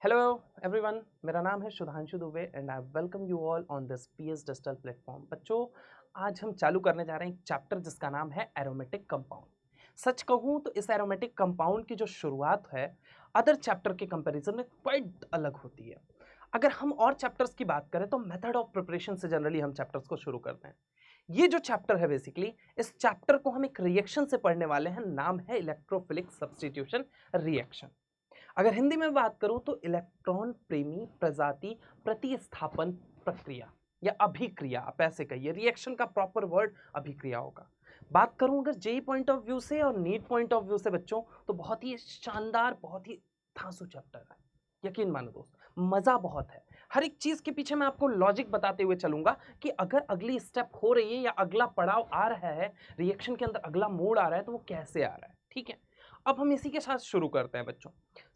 Hello everyone, मेरा नाम है Sudhanshu Dubey and I welcome you all on this PS digital platform. बच्चों, आज हम चालू करने जा रहे हैं एक चैप्टर जिसका नाम है एरोमेटिक कंपाउंड। सच कहूँ तो इस एरोमेटिक कंपाउंड की जो शुरुआत है अदर चैप्टर के कंपैरिजन में क्वाइट अलग होती है। अगर हम और चैप्टर्स की बात करें तो मेथड ऑफ प्रिपरेशन से जनरली हम चैप्टर्स को शुरू करते हैं। ये जो चैप्टर है बेसिकली इस चैप्टर को हम एक रिएक्शन से पढ़ने वाले हैं, नाम है इलेक्ट्रोफिलिक सब्स्टिट्यूशन रिएक्शन। अगर हिंदी में बात करूं तो इलेक्ट्रॉन प्रेमी प्रजाति प्रतिस्थापन प्रक्रिया या अभिक्रिया, आप ऐसे कहिए। रिएक्शन का प्रॉपर वर्ड अभिक्रिया होगा। बात करूं अगर जेई पॉइंट ऑफ व्यू से और नीट पॉइंट ऑफ व्यू से बच्चों, तो बहुत ही शानदार, बहुत ही धांसू चैप्टर है। यकीन मानो दोस्त, मजा बहुत है। हर एक चीज के पीछे मैं आपको लॉजिक बताते हुए चलूंगा कि अगर अगली स्टेप हो रही है या अगला पड़ाव आ रहा है, रिएक्शन के अंदर अगला मोड़ आ रहा है, तो वो कैसे आ रहा है। ठीक है, अब हम इसी के साथ शुरू करते हैं बच्चों।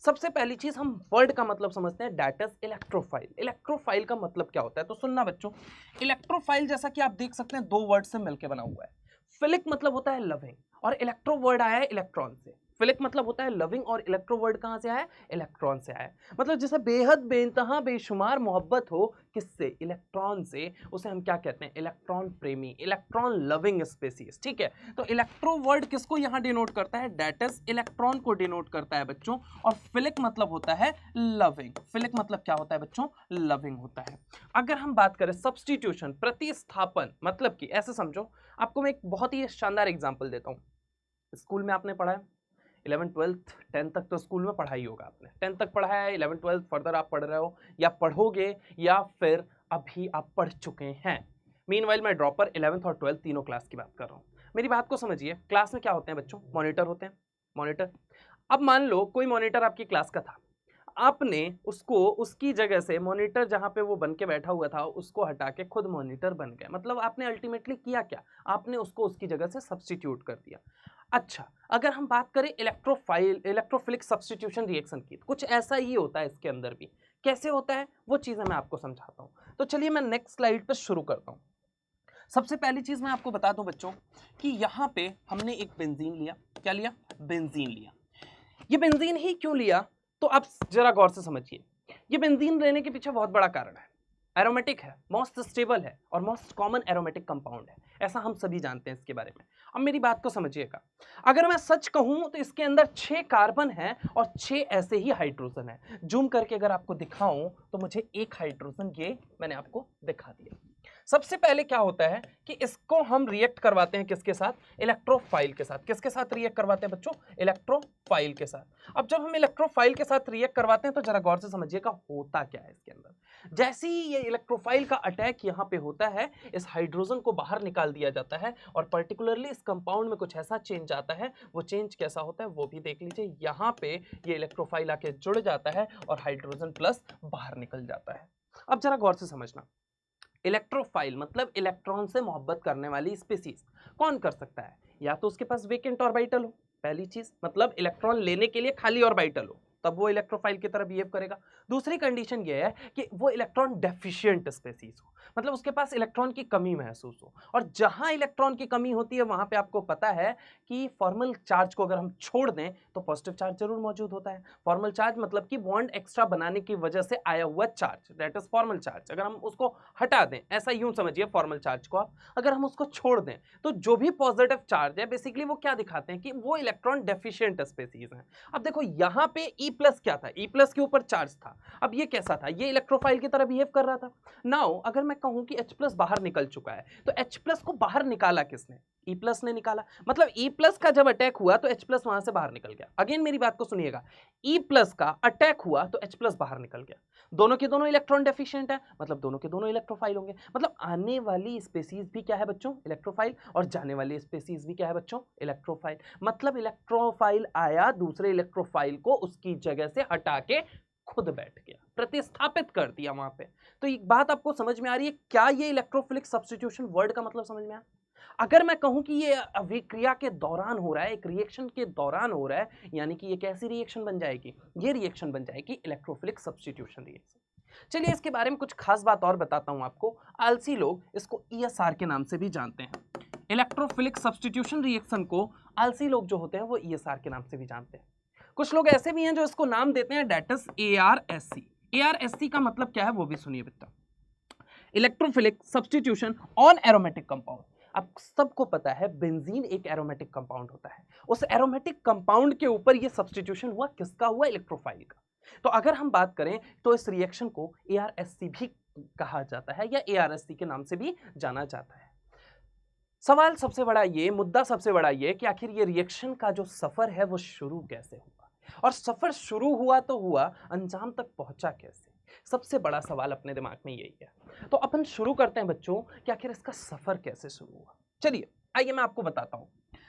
सबसे पहली चीज हम वर्ड का मतलब समझते हैं, दैट इज इलेक्ट्रोफाइल। इलेक्ट्रोफाइल का मतलब क्या होता है तो सुनना बच्चों। इलेक्ट्रोफाइल जैसा कि आप देख सकते हैं दो वर्ड से मिलकर बना हुआ है। फिलिक मतलब होता है लविंग और इलेक्ट्रो वर्ड आया है इलेक्ट्रॉन से। फिलिक मतलब होता है लविंग और इलेक्ट्रो वर्ड कहां से आया है, इलेक्ट्रॉन से आया है। मतलब जैसे बेहद बेइंतहा बेशुमार मोहब्बत हो किससे, इलेक्ट्रॉन से, उसे हम क्या कहते हैं, इलेक्ट्रॉन प्रेमी, इलेक्ट्रॉन लविंग स्पेसीज। ठीक है, तो इलेक्ट्रो वर्ड किसको यहां डिनोट करता है, दैट इज इलेक्ट्रॉन को डिनोट करता है बच्चों। और फिलिक मतलब होता है लविंग। फिलिक मतलब क्या होता है बच्चों, लविंग होता है। अगर हम बात करें सब्स्टिट्यूशन प्रतिस्थापन, मतलब कि ऐसे समझो, आपको मैं एक बहुत ही शानदार एग्जांपल देता हूं। स्कूल में आपने पढ़ा है 11th 12th 10th तक, तो स्कूल में पढ़ा ही होगा आपने। 10th तक पढ़ा है, 11th 12th फर्दर आप पढ़ रहे हो या पढ़ोगे, या फिर अभी आप पढ़ चुके हैं। मीनवाइल मैं ड्रॉपर 11th और 12th तीनों क्लास की बात कर रहा हूं। मेरी बात को समझिए, क्लास में क्या होते हैं बच्चों, मॉनिटर होते हैं। मॉनिटर, अब मान लो कोई मॉनिटर आपकी क्लास का था, आपने उसको उसकी जगह से, मॉनिटर जहां पे वो बन के बैठा हुआ था उसको हटा के खुद मॉनिटर बन गया। मतलब आपने अल्टीमेटली किया क्या, आपने उसको उसकी जगह से सब्स्टिट्यूट कर दिया। अच्छा, अगर हम बात करें इलेक्ट्रोफिलिक सब्स्टिट्यूशन रिएक्शन की, तो कुछ ऐसा ही होता है इसके अंदर भी। कैसे होता है वो चीजें मैं आपको समझाता हूं। तो चलिए मैं नेक्स्ट स्लाइड पर शुरू करता हूं। सबसे पहली चीज मैं आपको बता दूं बच्चों कि यहां पे हमने एक बेंजीन लिया। क्या लिया, बेंजीन लिया। ये बेंजीन ही क्यों लिया, तो आप जरा गौर से समझिए। ये बेंजीन लेने के पीछे बहुत बड़ा कारण है। एरोमेटिक है, मोस्ट स्टेबल है और मोस्ट कॉमन एरोमेटिक कंपाउंड है, ऐसा हम सभी जानते हैं इसके बारे में। अब मेरी बात को समझिएगा, अगर मैं सच कहूं तो इसके अंदर 6 कार्बन है और 6 ऐसे ही हाइड्रोजन है। जूम करके अगर आपको दिखाऊं तो मुझे एक हाइड्रोजन, ये मैंने आपको दिखा दिया। सबसे पहले क्या होता है कि इसको हम रिएक्ट करवाते हैं किसके साथ, इलेक्ट्रोफाइल के साथ। किसके साथ रिएक्ट करवाते हैं बच्चों, इलेक्ट्रोफाइल के साथ। अब जब हम इलेक्ट्रोफाइल के साथ रिएक्ट करवाते हैं तो जरा गौर से समझिएगा होता क्या है इसके अंदर। जैसे ही ये इलेक्ट्रोफाइल का अटैक यहां पे होता है, इस हाइड्रोजन को बाहर निकाल दिया जाता है और पर्टिकुलरली इस कंपाउंड में कुछ ऐसा चेंज आता है। वो चेंज कैसा होता है वो भी देख लीजिए। यहां पे ये इलेक्ट्रोफाइल आके जुड़ जाता है और हाइड्रोजन प्लस बाहर निकल जाता है। अब जरा गौर से समझना, इलेक्ट्रोफाइल मतलब इलेक्ट्रॉन से मोहब्बत करने वाली स्पीसीज। कौन कर सकता है, या तो उसके पास वेकेंट ऑर्बिटल हो, पहली चीज, मतलब इलेक्ट्रॉन लेने के लिए खाली ऑर्बिटल हो, तब वो इलेक्ट्रोफाइल की तरह बिहेव करेगा। दूसरी कंडीशन ये है कि वो इलेक्ट्रॉन डेफिशिएंट स्पीसीज हो, मतलब उसके पास इलेक्ट्रॉन की कमी महसूस हो। और जहां इलेक्ट्रॉन की कमी होती है वहां पे आपको पता है कि फॉर्मल चार्ज को अगर हम छोड़ दें तो पॉजिटिव चार्ज जरूर मौजूद होता है। फॉर्मल चार्ज मतलब कि बॉन्ड एक्स्ट्रा बनाने की वजह से आया हुआ charge, that is formal charge. अगर हम उसको हटा दें, ऐसा यूं समझिए फॉर्मल चार्ज को आप, अगर हम उसको छोड़ दें तो जो भी पॉजिटिव चार्ज है बेसिकली वो क्या दिखाते हैं कि वो इलेक्ट्रॉन डेफिशिएंट स्पीसीज हैं। अब देखो यहां पे E प्लस क्या था, E प्लस के ऊपर चार्ज था। अब ये कैसा था, ये इलेक्ट्रोफाइल की तरह बिहेव कर रहा था। नाउ अगर मैं कहूं कि H प्लस बाहर निकल चुका है, तो H प्लस को बाहर निकाला किसने, E प्लस ने निकाला। मतलब E प्लस का जब अटैक हुआ तो H प्लस वहां से बाहर निकल गया। अगेन मेरी बात को सुनिएगा, E प्लस का अटैक हुआ तो H प्लस बाहर निकल गया। दोनों के दोनों इलेक्ट्रॉन डेफिशिएंट है, मतलब दोनों के दोनों इलेक्ट्रोफाइल होंगे। मतलब आने वाली स्पीसीज भी क्या है बच्चों, इलेक्ट्रोफाइल, और जाने वाली स्पीसीज भी क्या है बच्चों, इलेक्ट्रोफाइल। मतलब इलेक्ट्रोफाइल आया, दूसरे इलेक्ट्रोफाइल को उसकी जगह से हटा के खुद बैठ गया, प्रतिस्थापित कर दिया वहां पे। तो एक बात आपको समझ में आ रही है, क्या ये इलेक्ट्रोफिलिक सब्स्टिट्यूशन वर्ड का मतलब समझ में आया। अगर मैं कहूं कि ये अभिक्रिया के दौरान हो रहा है, एक रिएक्शन के दौरान हो रहा है, यानी कि ये कैसी रिएक्शन बन जाएगी, ये रिएक्शन बन जाएगी इलेक्ट्रोफिलिक सब्स्टिट्यूशन रिएक्शन। चलिए इसके बारे में कुछ खास बात और बताता हूं आपको। आलसी लोग इसको ESR के नाम से भी जानते हैं। इलेक्ट्रोफिलिक सब्स्टिट्यूशन रिएक्शन को आलसी लोग जो होते हैं वो ESR के नाम से भी जानते हैं। कुछ लोग ऐसे भी हैं जो इसको नाम देते हैं डेट इज ARSC। ARSC का मतलब क्या है वो भी सुनिए बेटा, electrophilic substitution on aromatic compound. अब सबको पता है बेंजीन एक एरोमेटिक कंपाउंड होता है, उस एरोमेटिक कंपाउंड के ऊपर ये सब्स्टिट्यूशन हुआ, किसका हुआ? इलेक्ट्रोफाइल का। तो अगर हम बात करें तो इस रिएक्शन को ARSC भी कहा जाता है या ARSC के नाम से भी जाना जाता है। सवाल सबसे बड़ा ये, मुद्दा सबसे बड़ा ये कि आखिर ये रिएक्शन का जो सफर है वो शुरू कैसे हुआ, और सफर शुरू हुआ तो हुआ, अंजाम तक पहुंचा कैसे? सबसे बड़ा सवाल अपने दिमाग में यही है। तो अपन शुरू करते हैं बच्चों कि आखिर इसका सफर कैसे शुरू हुआ। चलिए आइए मैं आपको बताता हूं।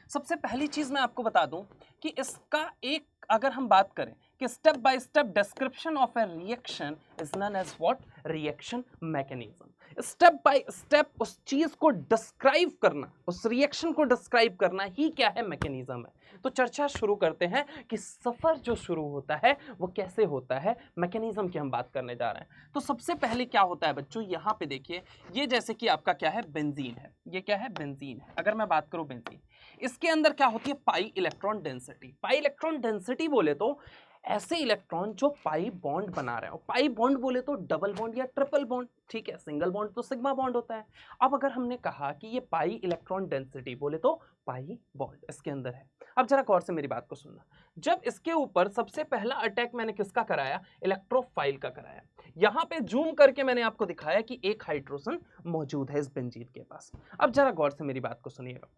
सबसे पहली चीज मैं आपको बता दूं कि इसका एक, अगर हम बात करें कि step by step description of a reaction is known as what? Reaction mechanism. Step by step उस चीज को डिस्क्राइब करना, उस रिएक्शन को डिस्क्राइब करना ही क्या है? मैकेनिज्म है। तो चर्चा शुरू करते हैं कि सफर जो शुरू होता है वो कैसे होता है, मैकेनिज्म की हम बात करने जा रहे हैं। तो सबसे पहले क्या होता है बच्चों, यहाँ पे देखिए, ये जैसे कि आपका क्या है? बेंजीन है। ये क्या है? बेंजीन है। अगर मैं बात करूं बेंजीन, इसके अंदर क्या होती है? Pi electron density. Pi electron density बोले तो ऐसे इलेक्ट्रॉन जो पाई बॉन्ड बना रहे हो। पाई बॉन्ड बोले तो डबल बॉन्ड या ट्रिपल बॉन्ड, ठीक है। सिंगल बॉन्ड तो सिग्मा बॉन्ड होता है। अब अगर हमने कहा कि ये पाई इलेक्ट्रॉन डेंसिटी बोले तो पाई बॉन्ड इसके अंदर है। अब जरा गौर से मेरी बात को सुनना, जब इसके ऊपर सबसे पहला अटैक मैंने किसका कराया? इलेक्ट्रोफाइल का कराया। यहां पे जूम करके मैंने आपको दिखाया कि एक हाइड्रोजन मौजूद है इस बेंजीन के पास। अब जरा गौर से मेरी बात को सुनिएगा।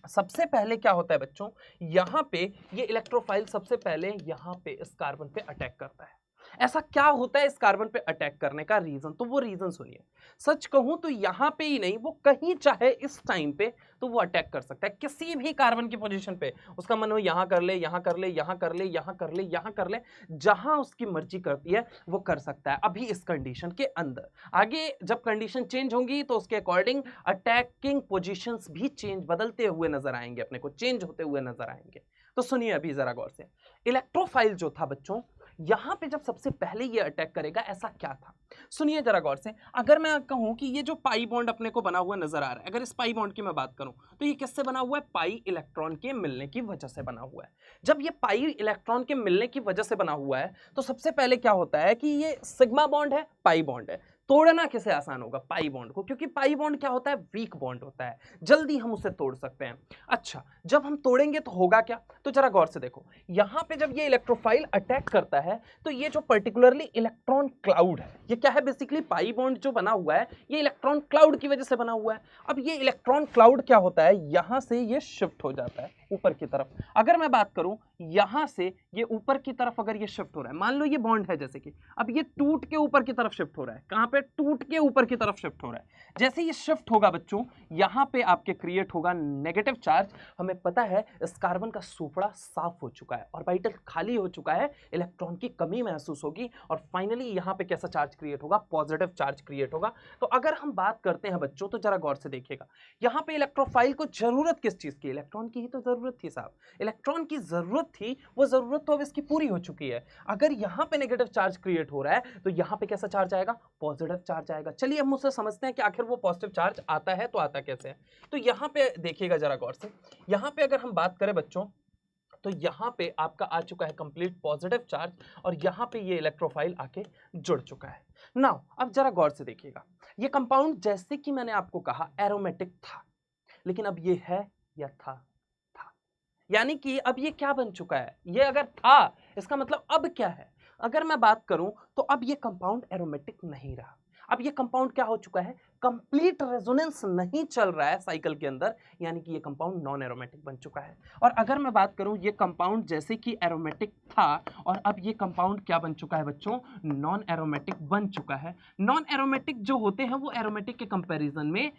सबसे पहले क्या होता है बच्चों, यहां पे ये इलेक्ट्रोफाइल सबसे पहले यहां पे इस कार्बन पे अटैक करता है। ऐसा क्या होता है इस कार्बन पे अटैक करने का रीजन? तो वो रीजन सुनिए। सच कहूं तो यहां पे ही नहीं, वो कहीं चाहे इस टाइम पे तो वो अटैक कर सकता है किसी भी कार्बन की पोजीशन पे। उसका मन हो यहां कर ले, यहां कर ले, यहां कर ले, यहां कर ले, यहां कर ले, जहां उसकी मर्जी करती है वो कर सकता है अभी इस कंडीशन के अंदर। आगे जब कंडीशन चेंज होंगी तो उसके अकॉर्डिंग अटैकिंग पोजीशंस भी चेंज, बदलते हुए नजर आएंगे, अपने को चेंज होते हुए नजर आएंगे। तो सुनिए अभी जरा गौर से, इलेक्ट्रोफाइल जो था बच्चों, यहां पे जब सबसे पहले ये अटैक करेगा, ऐसा क्या था? सुनिए जरा गौर से। अगर मैं कहूं कि ये जो पाई बॉन्ड अपने को बना हुआ नजर आ रहा है, अगर इस पाई बॉन्ड की मैं बात करूं तो ये किससे बना हुआ है? पाई इलेक्ट्रॉन के मिलने की वजह से बना हुआ है। जब ये पाई इलेक्ट्रॉन के मिलने की वजह से बना हुआ है तो सबसे पहले क्या होता है कि ये सिग्मा बॉन्ड है, पाई बॉन्ड है। तोड़ना किसे आसान होगा? पाई बॉन्ड को, क्योंकि पाई बॉन्ड क्या होता है? वीक बॉन्ड होता है, जल्दी हम उसे तोड़ सकते हैं। अच्छा, जब हम तोड़ेंगे तो होगा क्या? तो जरा गौर से देखो, यहां पे जब ये इलेक्ट्रोफाइल अटैक करता है तो ये जो पर्टिकुलरली इलेक्ट्रॉन क्लाउड है, ये क्या है? बेसिकली पाई बॉन्ड जो बना हुआ है ये इलेक्ट्रॉन क्लाउड की वजह से बना हुआ है। अब ये इलेक्ट्रॉन क्लाउड क्या होता है? यहां से ये शिफ्ट हो जाता है ऊपर की तरफ। अगर मैं बात करूं यहां से ये ऊपर की तरफ अगर ये शिफ्ट हो रहा है, मान लो ये बॉन्ड है जैसे कि, अब ये टूट के ऊपर की तरफ शिफ्ट हो रहा है। कहां पे? टूट के ऊपर की तरफ शिफ्ट हो रहा है। जैसे ये शिफ्ट होगा बच्चों, यहां पे आपके क्रिएट होगा नेगेटिव चार्ज। हमें पता है इस कार्बन का सूपड़ा साफ हो चुका है, ऑर्बिटल खाली हो चुका है, इलेक्ट्रॉन की कमी महसूस होगी और फाइनली यहां पे कैसा चार्ज क्रिएट होगा? पॉजिटिव चार्ज क्रिएट होगा। तो अगर हम बात करते हैं बच्चों तो जरा गौर से देखिएगा, यहां पे इलेक्ट्रोफाइल को जरूरत किस चीज की? इलेक्ट्रॉन की ही तो जरूरत थी साहब, इलेक्ट्रॉन की जरूरत थी, वो जरूरत तो अब इसकी पूरी हो चुकी है। अगर यहां पे नेगेटिव चार्ज क्रिएट हो रहा है तो यहां पे कैसा चार्ज आएगा? पॉजिटिव चार्ज आएगा। चलिए हम उससे समझते हैं कि आखिर वो पॉजिटिव चार्ज आता है तो आता कैसे है। तो यहां पे देखिएगा जरा गौर से, यहां पे अगर हम बात करें बच्चों तो यहां पे आपका आ चुका है कंप्लीट पॉजिटिव चार्ज और यहां पे ये इलेक्ट्रोफाइल आके जुड़ चुका है। नाउ अब जरा गौर से देखिएगा, ये कंपाउंड जैसे कि मैंने आपको कहा एरोमेटिक था, लेकिन अब ये है या था? यानी कि अब ये क्या बन चुका है? ये अगर था, इसका मतलब अब क्या है? अगर मैं बात करूं तो अब ये कंपाउंड एरोमेटिक नहीं रहा। अब ये कंपाउंड क्या हो चुका है? कंप्लीट रेजोनेंस नहीं चल रहा है साइकिल के अंदर, यानी कि ये कंपाउंड नॉन एरोमेटिक बन चुका है। और अगर मैं बात करूं, ये कंपाउंड जैसे कि एरोमेटिक था और अब ये कंपाउंड क्या बन चुका है बच्चों? नॉन एरोमेटिक बन चुका है। नॉन एरोमेटिक जो होते हैं वो एरोमेटिक के कंपैरिजन में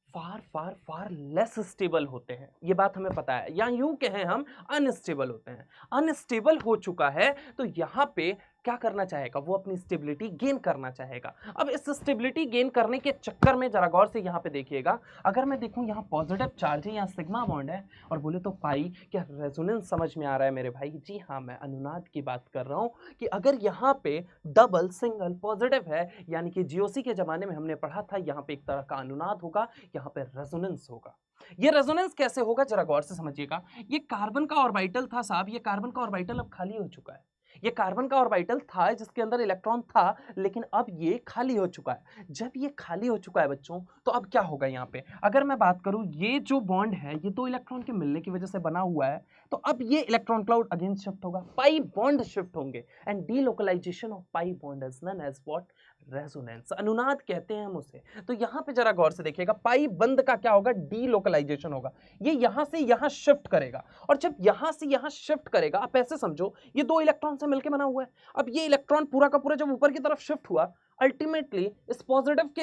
फार फार फार लेस स्टेबल होते हैं, ये बात हमें पता है, या यूं कहें हम अनस्टेबल होते हैं। अनस्टेबल हो चुका है तो यहां पे क्या करना चाहेगा? वो अपनी स्टेबिलिटी गेन करना चाहेगा। अब इस स्टेबिलिटी गेन करने के चक्कर में जरा गौर से यहां पे देखिएगा, अगर मैं देखूं यहां पॉजिटिव चार्ज है, यहां सिग्मा बॉन्ड है और बोले तो पाई, क्या रेजोनेंस समझ में आ रहा है मेरे भाई? जी हाँ, मैं अनुनाद की बात कर रहा हूं कि अगर यहां पे डबल सिंगल पॉजिटिव है, यानी कि जीओसी के जमाने में हमने पढ़ा था यहां पे एक तरह का अनुनाद होगा, यहां पे रेजोनेंस होगा। ये रेजोनेंस कैसे होगा जरा गौर से समझिएगा। ये कार्बन का ऑर्बिटल था साहब, ये कार्बन का ऑर्बिटल अब खाली हो चुका है। ये कार्बन का ऑर्बिटल था जिसके अंदर इलेक्ट्रॉन था, लेकिन अब ये खाली हो चुका है। जब ये खाली हो चुका है बच्चों, तो अब क्या होगा यहाँ पे, अगर मैं बात करूं, ये जो बॉन्ड है ये दो इलेक्ट्रॉन के मिलने की वजह से बना हुआ है, तो अब ये इलेक्ट्रॉन क्लाउड अगेन शिफ्ट होगा, पाई बॉन्ड शिफ्ट होंगे, and delocalization of pi bond is known as what, resonance, अनुनाद कहते हैं हम उसे। तो यहां पे जरा गौर से देखिएगा, पाई बंद का क्या होगा, डीलोकलाइजेशन होगा, ये यहां से यहां शिफ्ट करेगा, और जब यहां से यहां शिफ्ट करेगा, आप ऐसे समझो ये दो इलेक्ट्रॉन से मिलकर बना हुआ है, अब ये इलेक्ट्रॉन पूरा का पूरा जब ऊपर की तरफ शिफ्ट हुआ, अल्टीमेटली इस पॉजिटिव के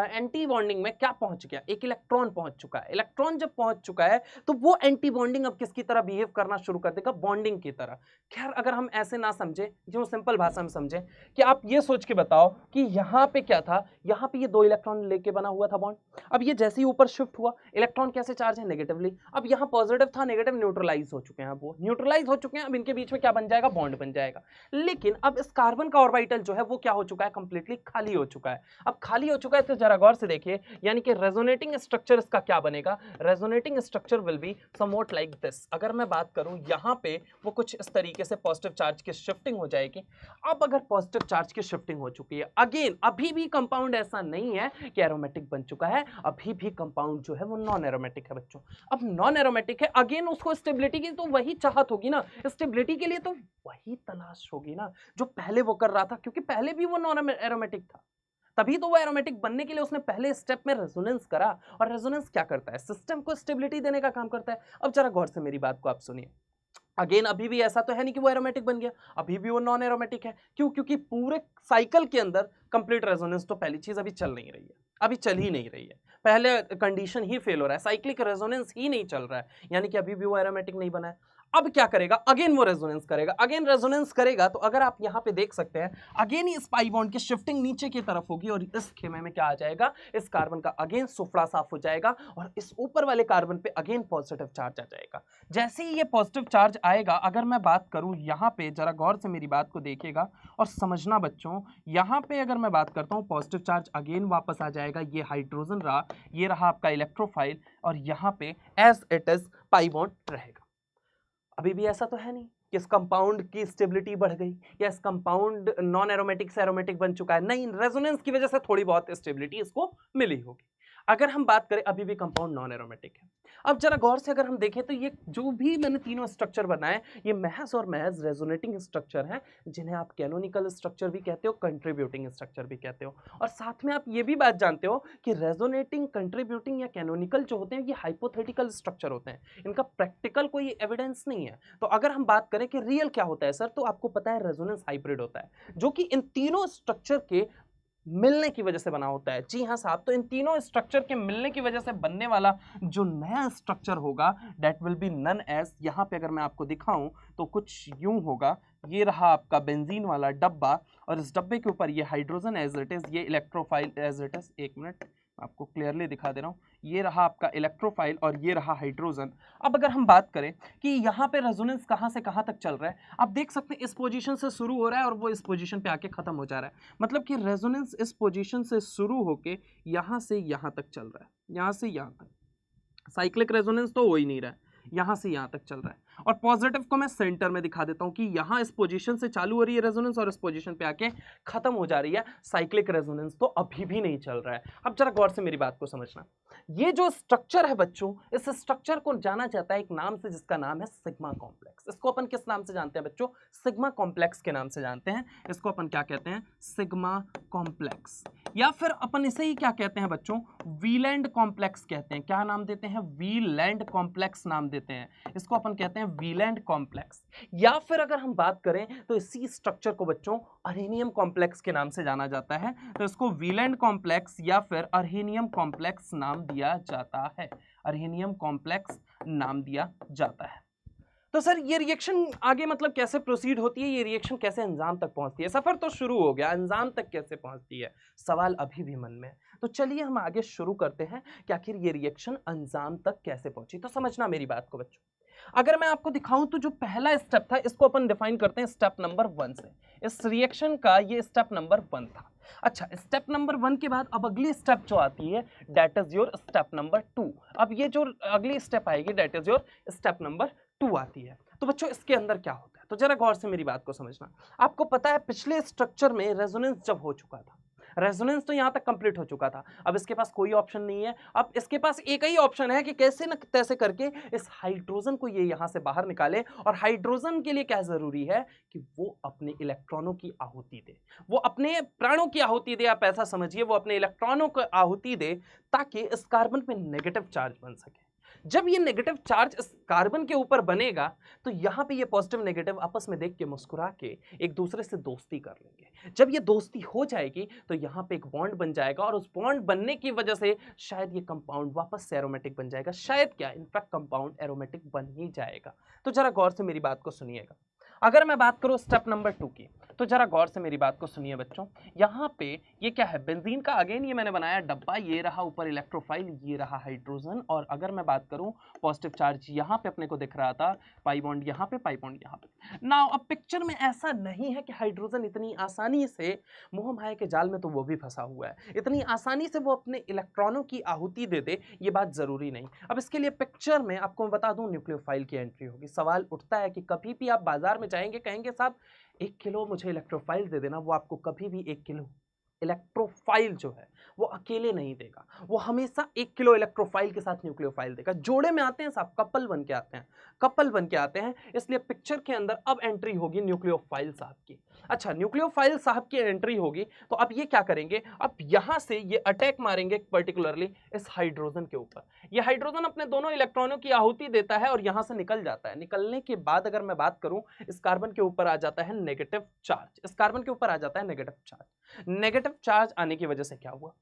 एंटी बॉन्डिंग में क्या पहुंच गया, एक इलेक्ट्रॉन पहुंच चुका है। इलेक्ट्रॉन जब पहुंच चुका है तो वो एंटी बॉन्डिंग अब किसकी तरह बिहेव करना शुरू कर देगा, बॉन्डिंग की तरह। खैर अगर हम ऐसे ना समझे, जो सिंपल भाषा में समझे, कि आप ये सोच के बताओ कि यहाँ पे क्या था, यहाँ पे ये दो इलेक्ट्रॉन लेके बना हुआ था बॉन्ड, अब ये जैसे ही ऊपर शिफ्ट हुआ, इलेक्ट्रॉन कैसे चार्ज है, नेगेटिवली, अब यहाँ पॉजिटिव था, नेगेटिव न्यूट्रलाइज हो चुके हैं, अब वो न्यूट्रलाइज हो चुके हैं, अब इनके बीच में क्या बन जाएगा, बॉन्ड बन जाएगा। लेकिन अब इस कार्बन का ऑर्बिटल जो है वो क्या हो चुका है, कंप्लीटली खाली हो चुका है। अब खाली हो चुका है तो जरा गौर से देखिए, यानी कि रेजोनेटिंग स्ट्रक्चर इसका क्या बनेगा, resonating structure will be somewhat like this. अगर मैं बात करूं यहां पे वो कुछ इस तरीके से पॉजिटिव चार्ज की शिफ्टिंग हो जाएगी। अब अगर पॉजिटिव चार्ज की शिफ्टिंग हो चुकी है, अगेन अभी भी कंपाउंड ऐसा नहीं है कि एरोमेटिक बन चुका है, अभी भी कंपाउंड जो है वो नॉन एरोमेटिक है बच्चों। अब नॉन एरोमेटिक है, अगेन उसको स्टेबिलिटी की तो वही चाहत होगी ना, स्टेबिलिटी के लिए तो वही तलाश होगी ना जो पहले वो कर रहा था, क्योंकि पहले भी वो नॉन एरोमेटिक था, तभी तो वो एरोमेटिक बनने के लिए उसने पहले स्टेप में रेजोनेंस करा। और रेजोनेंस क्या करता है, सिस्टम को स्टेबिलिटी देने का काम करता है। अब जरा गौर से मेरी बात को आप सुनिए, अगेन अभी भी ऐसा तो है नहीं कि वो एरोमेटिक बन गया, अभी भी वो नॉन एरोमेटिक है। क्यों, क्योंकि पूरे साइकिल के अंदर कंप्लीट रेजोनेंस तो पहली चीज अभी चल नहीं रही है, अभी चल ही नहीं रही है, पहले कंडीशन ही फेल हो रहा है, साइक्लिक रेजोनेंस ही नहीं चल रहा है, यानी कि अभी भी वो एरोमेटिक नहीं बना है। अब क्या करेगा, अगेन वो रेजोनेंस करेगा, अगेन रेजोनेंस करेगा, तो अगर आप यहां पे देख सकते हैं, अगेन इस पाई बॉन्ड की शिफ्टिंग नीचे की तरफ होगी, और इस खेमे में क्या आ जाएगा, इस कार्बन का अगेन सुफड़ा साफ हो जाएगा, और इस ऊपर वाले कार्बन पे अगेन पॉजिटिव चार्ज आ जाएगा। जैसे ही ये पॉजिटिव चार्ज आएगा, अगर मैं बात करूं यहां पे, जरा गौर से मेरी बात को देखिएगा और समझना बच्चों, यहां पे अगर मैं बात करता हूं, पॉजिटिव चार्ज अगेन वापस आ जाएगा, ये हाइड्रोजन रहा, ये रहा आपका इलेक्ट्रोफाइल, और यहां पे as it is pi bond रहेगा। अभी भी ऐसा तो है नहीं कि इस कंपाउंड की स्टेबिलिटी बढ़ गई या इस कंपाउंड नॉन एरोमेटिक से एरोमेटिक बन चुका है, नहीं, रेजोनेंस की वजह से थोड़ी बहुत स्टेबिलिटी इसको मिली होगी। अगर हम बात करें, अभी भी कंपाउंड नॉन एरोमेटिक है। अब जरा गौर से अगर हम देखें तो ये जो भी मैंने तीनों स्ट्रक्चर बनाए, ये महज और महज रेजोनेटिंग स्ट्रक्चर हैं, जिन्हें आप कैनोनिकल स्ट्रक्चर भी कहते हो, कंट्रीब्यूटिंग स्ट्रक्चर भी कहते हो। और साथ में आप ये भी बात जानते हो कि रेजोनेटिंग, कंट्रीब्यूटिंग या कैनोनिकल जो होते हैं, ये हाइपोथेटिकल स्ट्रक्चर होते हैं, इनका प्रैक्टिकल कोई एविडेंस नहीं है। तो अगर हम बात करें कि रियल क्या होता है सर, तो आपको पता है रेजोनेंस हाइब्रिड होता है, जो कि इन तीनों स्ट्रक्चर के मिलने की वजह से बना होता है। जी हाँ साहब, तो इन तीनों स्ट्रक्चर के मिलने की वजह से बनने वाला जो नया स्ट्रक्चर होगा, that will be known as, यहाँ पे अगर मैं आपको दिखाऊं तो कुछ यूं होगा, ये रहा आपका बेंजीन वाला डब्बा, और इस डब्बे के ऊपर ये हाइड्रोजन एज इट इज, ये इलेक्ट्रोफाइल एज इट इज। एक मिनट, आपको क्लियरली दिखा दे रहा हूँ, ये रहा आपका इलेक्ट्रोफाइल और ये रहा हाइड्रोजन। अब अगर हम बात करें कि यहाँ पे रेजोनेंस कहाँ से कहाँ तक चल रहा है, आप देख सकते हैं इस पोजीशन से शुरू हो रहा है और वो इस पोजीशन पे आके खत्म हो जा रहा है, मतलब कि रेजोनेंस इस पोजीशन से शुरू होके यहाँ से यहाँ तक चल रहा है, यहाँ से यहाँ तक। साइक्लिक रेजोनेंस तो हो ही नहीं रहा है, यहाँ से यहाँ तक चल रहा है। और पॉजिटिव को मैं सेंटर में दिखा देता हूं कि यहाँ इस पोजीशन से चालू हो रही है रेजोनेंस और इस पोजीशन पे आके खत्म हो जा रही है। साइक्लिक रेजोनेंस तो अभी भी नहीं चल रहा है। अब जरा गौर से मेरी बात को समझना, ये जो स्ट्रक्चर है बच्चों, इस स्ट्रक्चर को जाना जाता है एक नाम से, जिसका नाम है सिग्मा कॉम्प्लेक्स। इसको अपन किस नाम से जानते हैं बच्चों, सिग्मा कॉम्प्लेक्स के नाम से जानते हैं। इसको अपन क्या कहते हैं, सिग्मा कॉम्प्लेक्स, या फिर अपन इसे ही क्या कहते हैं बच्चों, वीलैंड कॉम्प्लेक्स कहते हैं। क्या नाम देते हैं, वीलैंड कॉम्प्लेक्स नाम देते हैं। इसको अपन कहते हैं वीलैंड कॉम्प्लेक्स, या फिर अगर हम बात करें तो इसी स्ट्रक्चर को बच्चों अर्हेनियम कॉम्प्लेक्स के नाम से जाना जाता है। तो इसको वीलैंड कॉम्प्लेक्स या फिर अर्हेनियम कॉम्प्लेक्स नाम दिया जाता है, अर्हेनियम कॉम्प्लेक्स नाम दिया जाता है। तो सर ये रिएक्शन आगे मतलब कैसे प्रोसीड होती है, ये रिएक्शन कैसे अंजाम तक पहुंचती है, सफर तो शुरू हो गया, अंजाम तक कैसे पहुंचती है, सवाल अभी भी मन में है। तो चलिए हम आगे शुरू करते हैं कि आखिर ये रिएक्शन अंजाम तक कैसे पहुंची। तो समझना मेरी बात को बच्चों, अगर मैं आपको दिखाऊं तो जो पहला स्टेप था, इसको अपन डिफाइन करते हैं स्टेप नंबर 1 से। इस रिएक्शन का ये स्टेप नंबर 1 था। अच्छा, स्टेप नंबर 1 के बाद अब अगली स्टेप जो आती है that is your step number 2। अब ये जो अगली स्टेप आएगी that is your step number 2 आती है। तो बच्चों इसके अंदर क्या होता है, तो जरा गौर से मेरी बात को समझना। आपको पता है पिछले स्ट्रक्चर में रेजोनेंस जब हो चुका था, रेजोनेंस तो यहां तक कंप्लीट हो चुका था, अब इसके पास कोई ऑप्शन नहीं है। अब इसके पास एक ही ऑप्शन है कि कैसे न तैसे करके इस हाइड्रोजन को ये यहां से बाहर निकाले। और हाइड्रोजन के लिए क्या जरूरी है कि वो अपने इलेक्ट्रॉनों की आहुति दे, वो अपने प्राणों की आहुति दे। आप ऐसा समझिए, वो अपने इलेक्ट्रॉनों को आहुति दे ताकि इस कार्बन पे नेगेटिव चार्ज बन सके। जब ये नेगेटिव चार्ज इस कार्बन के ऊपर बनेगा तो यहां पे ये पॉजिटिव नेगेटिव आपस में देख के मुस्कुरा के एक दूसरे से दोस्ती कर लेंगे। जब ये दोस्ती हो जाएगी तो यहां पे एक बॉन्ड बन जाएगा और उस बॉन्ड बनने की वजह से शायद ये कंपाउंड वापस से एरोमेटिक बन जाएगा। शायद क्या, इनफैक्ट कंपाउंड एरोमेटिक बन ही जाएगा। तो जरा गौर से मेरी बात को सुनिएगा। अगर मैं बात करूं स्टेप नंबर 2 की, तो जरा गौर से मेरी बात को सुनिए बच्चों। यहाँ पे ये क्या है, बेंजीन का अगेन ये मैंने बनाया डब्बा, ये रहा ऊपर इलेक्ट्रोफाइल, ये रहा हाइड्रोजन। और अगर मैं बात करूं पॉजिटिव चार्ज यहाँ पे अपने को दिख रहा था, पाई बॉन्ड यहाँ पे, पाई बॉन्ड यहाँ पे। नाउ अब पिक्चर में ऐसा नहीं है कि हाइड्रोजन इतनी आसानी से मोह माया के जाल में तो वो भी फंसा हुआ है, इतनी आसानी से वो अपने इलेक्ट्रॉनों की आहुति दे दे, ये बात जरूरी नहीं। अब इसके लिए पिक्चर में आपको मैं बता दूं न्यूक्लियोफाइल की एंट्री होगी। सवाल उठता है कि कभी भी आप बाजार में जाएंगे, कहेंगे साहब 1 किलो मुझे इलेक्ट्रोफाइल दे देना, वो आपको कभी भी 1 किलो इलेक्ट्रोफाइल जो है वो अकेले नहीं देगा, वो हमेशा 1 किलो इलेक्ट्रोफाइल के साथ न्यूक्लियोफाइल देगा। जोड़े में आते हैं साहब, कपल बन के आते हैं, कपल बन के आते हैं। इसलिए पिक्चर के अंदर अब एंट्री होगी न्यूक्लियोफाइल साहब की। अच्छा, न्यूक्लियोफाइल साहब की एंट्री होगी तो अब ये क्या करेंगे, अब यहां से ये अटैक मारेंगे पर्टिकुलरली इस हाइड्रोजन के ऊपर। ये हाइड्रोजन अपने दोनों इलेक्ट्रॉनों की आहुति देता है और यहां से निकल जाता है। निकलने के बाद अगर मैं बात करूं, इस कार्बन के ऊपर आ जाता है नेगेटिव चार्ज, इस कार्बन के ऊपर आ जाता है नेगेटिव चार्ज। नेगेटिव चार्ज आने की वजह से क्या हुआ,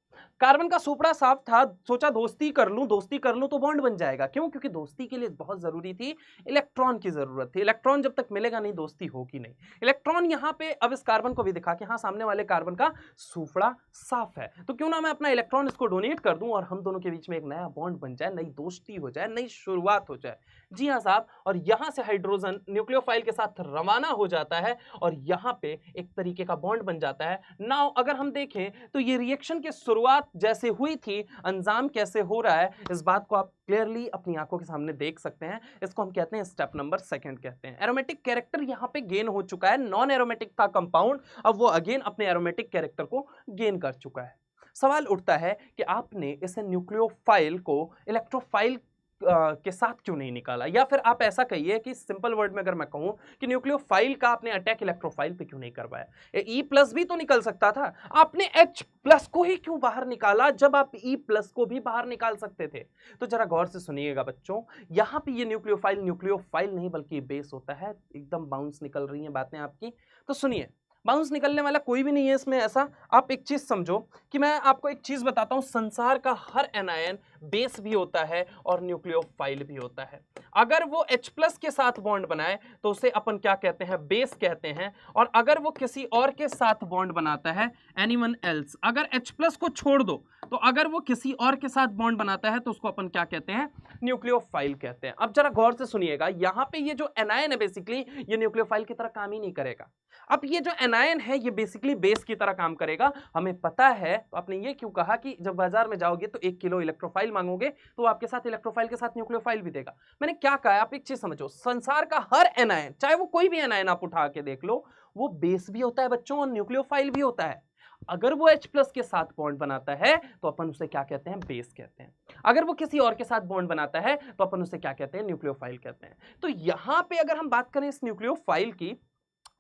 कार्बन का सुपड़ा साफ था, सोचा दोस्ती कर लूं तो बॉन्ड बन जाएगा। क्यों, क्योंकि दोस्ती के लिए बहुत जरूरी थी, इलेक्ट्रॉन की जरूरत थी। इलेक्ट्रॉन जब तक मिलेगा नहीं दोस्ती होगी नहीं। इलेक्ट्रॉन यहां पे अब इस कार्बन को भी दिखा कि हाँ सामने वाले कार्बन का सुपड़ा साफ है, तो क्यों ना मैं अपना इलेक्ट्रॉन इसको डोनेट कर दूं और हम दोनों के बीच में एक नया बॉन्ड बन जाए, नई दोस्ती हो जाए, नई शुरुआत हो जाए। जी हाँ साहब, और यहां से हाइड्रोजन न्यूक्लियोफाइल के साथ रवाना हो जाता है और यहां पे एक तरीके का बॉन्ड बन जाता है। नाउ अगर हम देखें तो ये रिएक्शन की शुरुआत जैसे हुई थी, अंजाम कैसे हो रहा है, इस बात को आप क्लियरली अपनी आंखों के सामने देख सकते हैं। इसको हम कहते हैं स्टेप नंबर 2 कहते हैं। एरोमेटिक कैरेक्टर यहाँ पे गेन हो चुका है, नॉन एरोमेटिक था कंपाउंड, अब वो अगेन अपने एरोमेटिक कैरेक्टर को गेन कर चुका है। सवाल उठता है कि आपने इसे न्यूक्लियोफाइल को इलेक्ट्रोफाइल के साथ क्यों नहीं निकाला, या फिर आप ऐसा कहिए कि सिंपल वर्ड में अगर मैं कहूं कि न्यूक्लियोफाइल का आपने अटैक इलेक्ट्रोफाइल पे क्यों नहीं करवाया। E+ भी तो निकल सकता था, आपने H+ को ही क्यों बाहर निकाला जब आप E+ को भी बाहर निकाल सकते थे। तो जरा गौर से सुनिएगा बच्चों, यहां पे ये न्यूक्लियोफाइल नहीं बल्कि बेस होता है। एकदम बाउंस निकल रही हैं बातें आपकी, तो सुनिए, बाउंस निकलने वाला कोई भी नहीं है इसमें ऐसा। आप एक चीज समझो कि मैं आपको एक चीज बताता हूं, संसार का हर एनायन बेस भी होता है और न्यूक्लियोफाइल भी होता है। अगर वो H+ के साथ बॉन्ड बनाए तो उसे अपन क्या कहते हैं, बेस कहते हैं। और अगर वो किसी और के साथ बॉन्ड बनाता है, एनीवन एल्स, अगर H+ को छोड़ दो तो अगर वो किसी और के साथ बॉन्ड बनाता है तो उसको अपन क्या कहते हैं, न्यूक्लियोफाइल कहते हैं। अब जरा गौर से सुनिएगा, यहां पे ये जो एनायन है बेसिकली ये न्यूक्लियोफाइल की तरह काम ही नहीं करेगा। अब ये जो एनायन है ये बेसिकली बेस की तरह काम करेगा, हमें पता है। तो आपने ये क्यों कहा कि जब बाजार में जाओगे तो 1 किलो इलेक्ट्रोफाइल मांगोगे तो आपके साथ इलेक्ट्रोफाइल के साथ न्यूक्लियोफाइल भी देगा। मैंने क्या कहा, आप एक चीज समझो, संसार का हर एनायन, चाहे वो कोई भी एनायन आप उठा के देख लो, वो बेस भी होता है बच्चों और न्यूक्लियोफाइल भी होता है। अगर वो H+ के साथ बॉन्ड बनाता है तो अपन उसे क्या कहते हैं, बेस कहते हैं। अगर वो किसी और के साथ बॉन्ड बनाता है तो अपन उसे क्या कहते हैं, न्यूक्लियोफाइल कहते हैं। तो यहां पे अगर हम बात करें इस न्यूक्लियोफाइल की,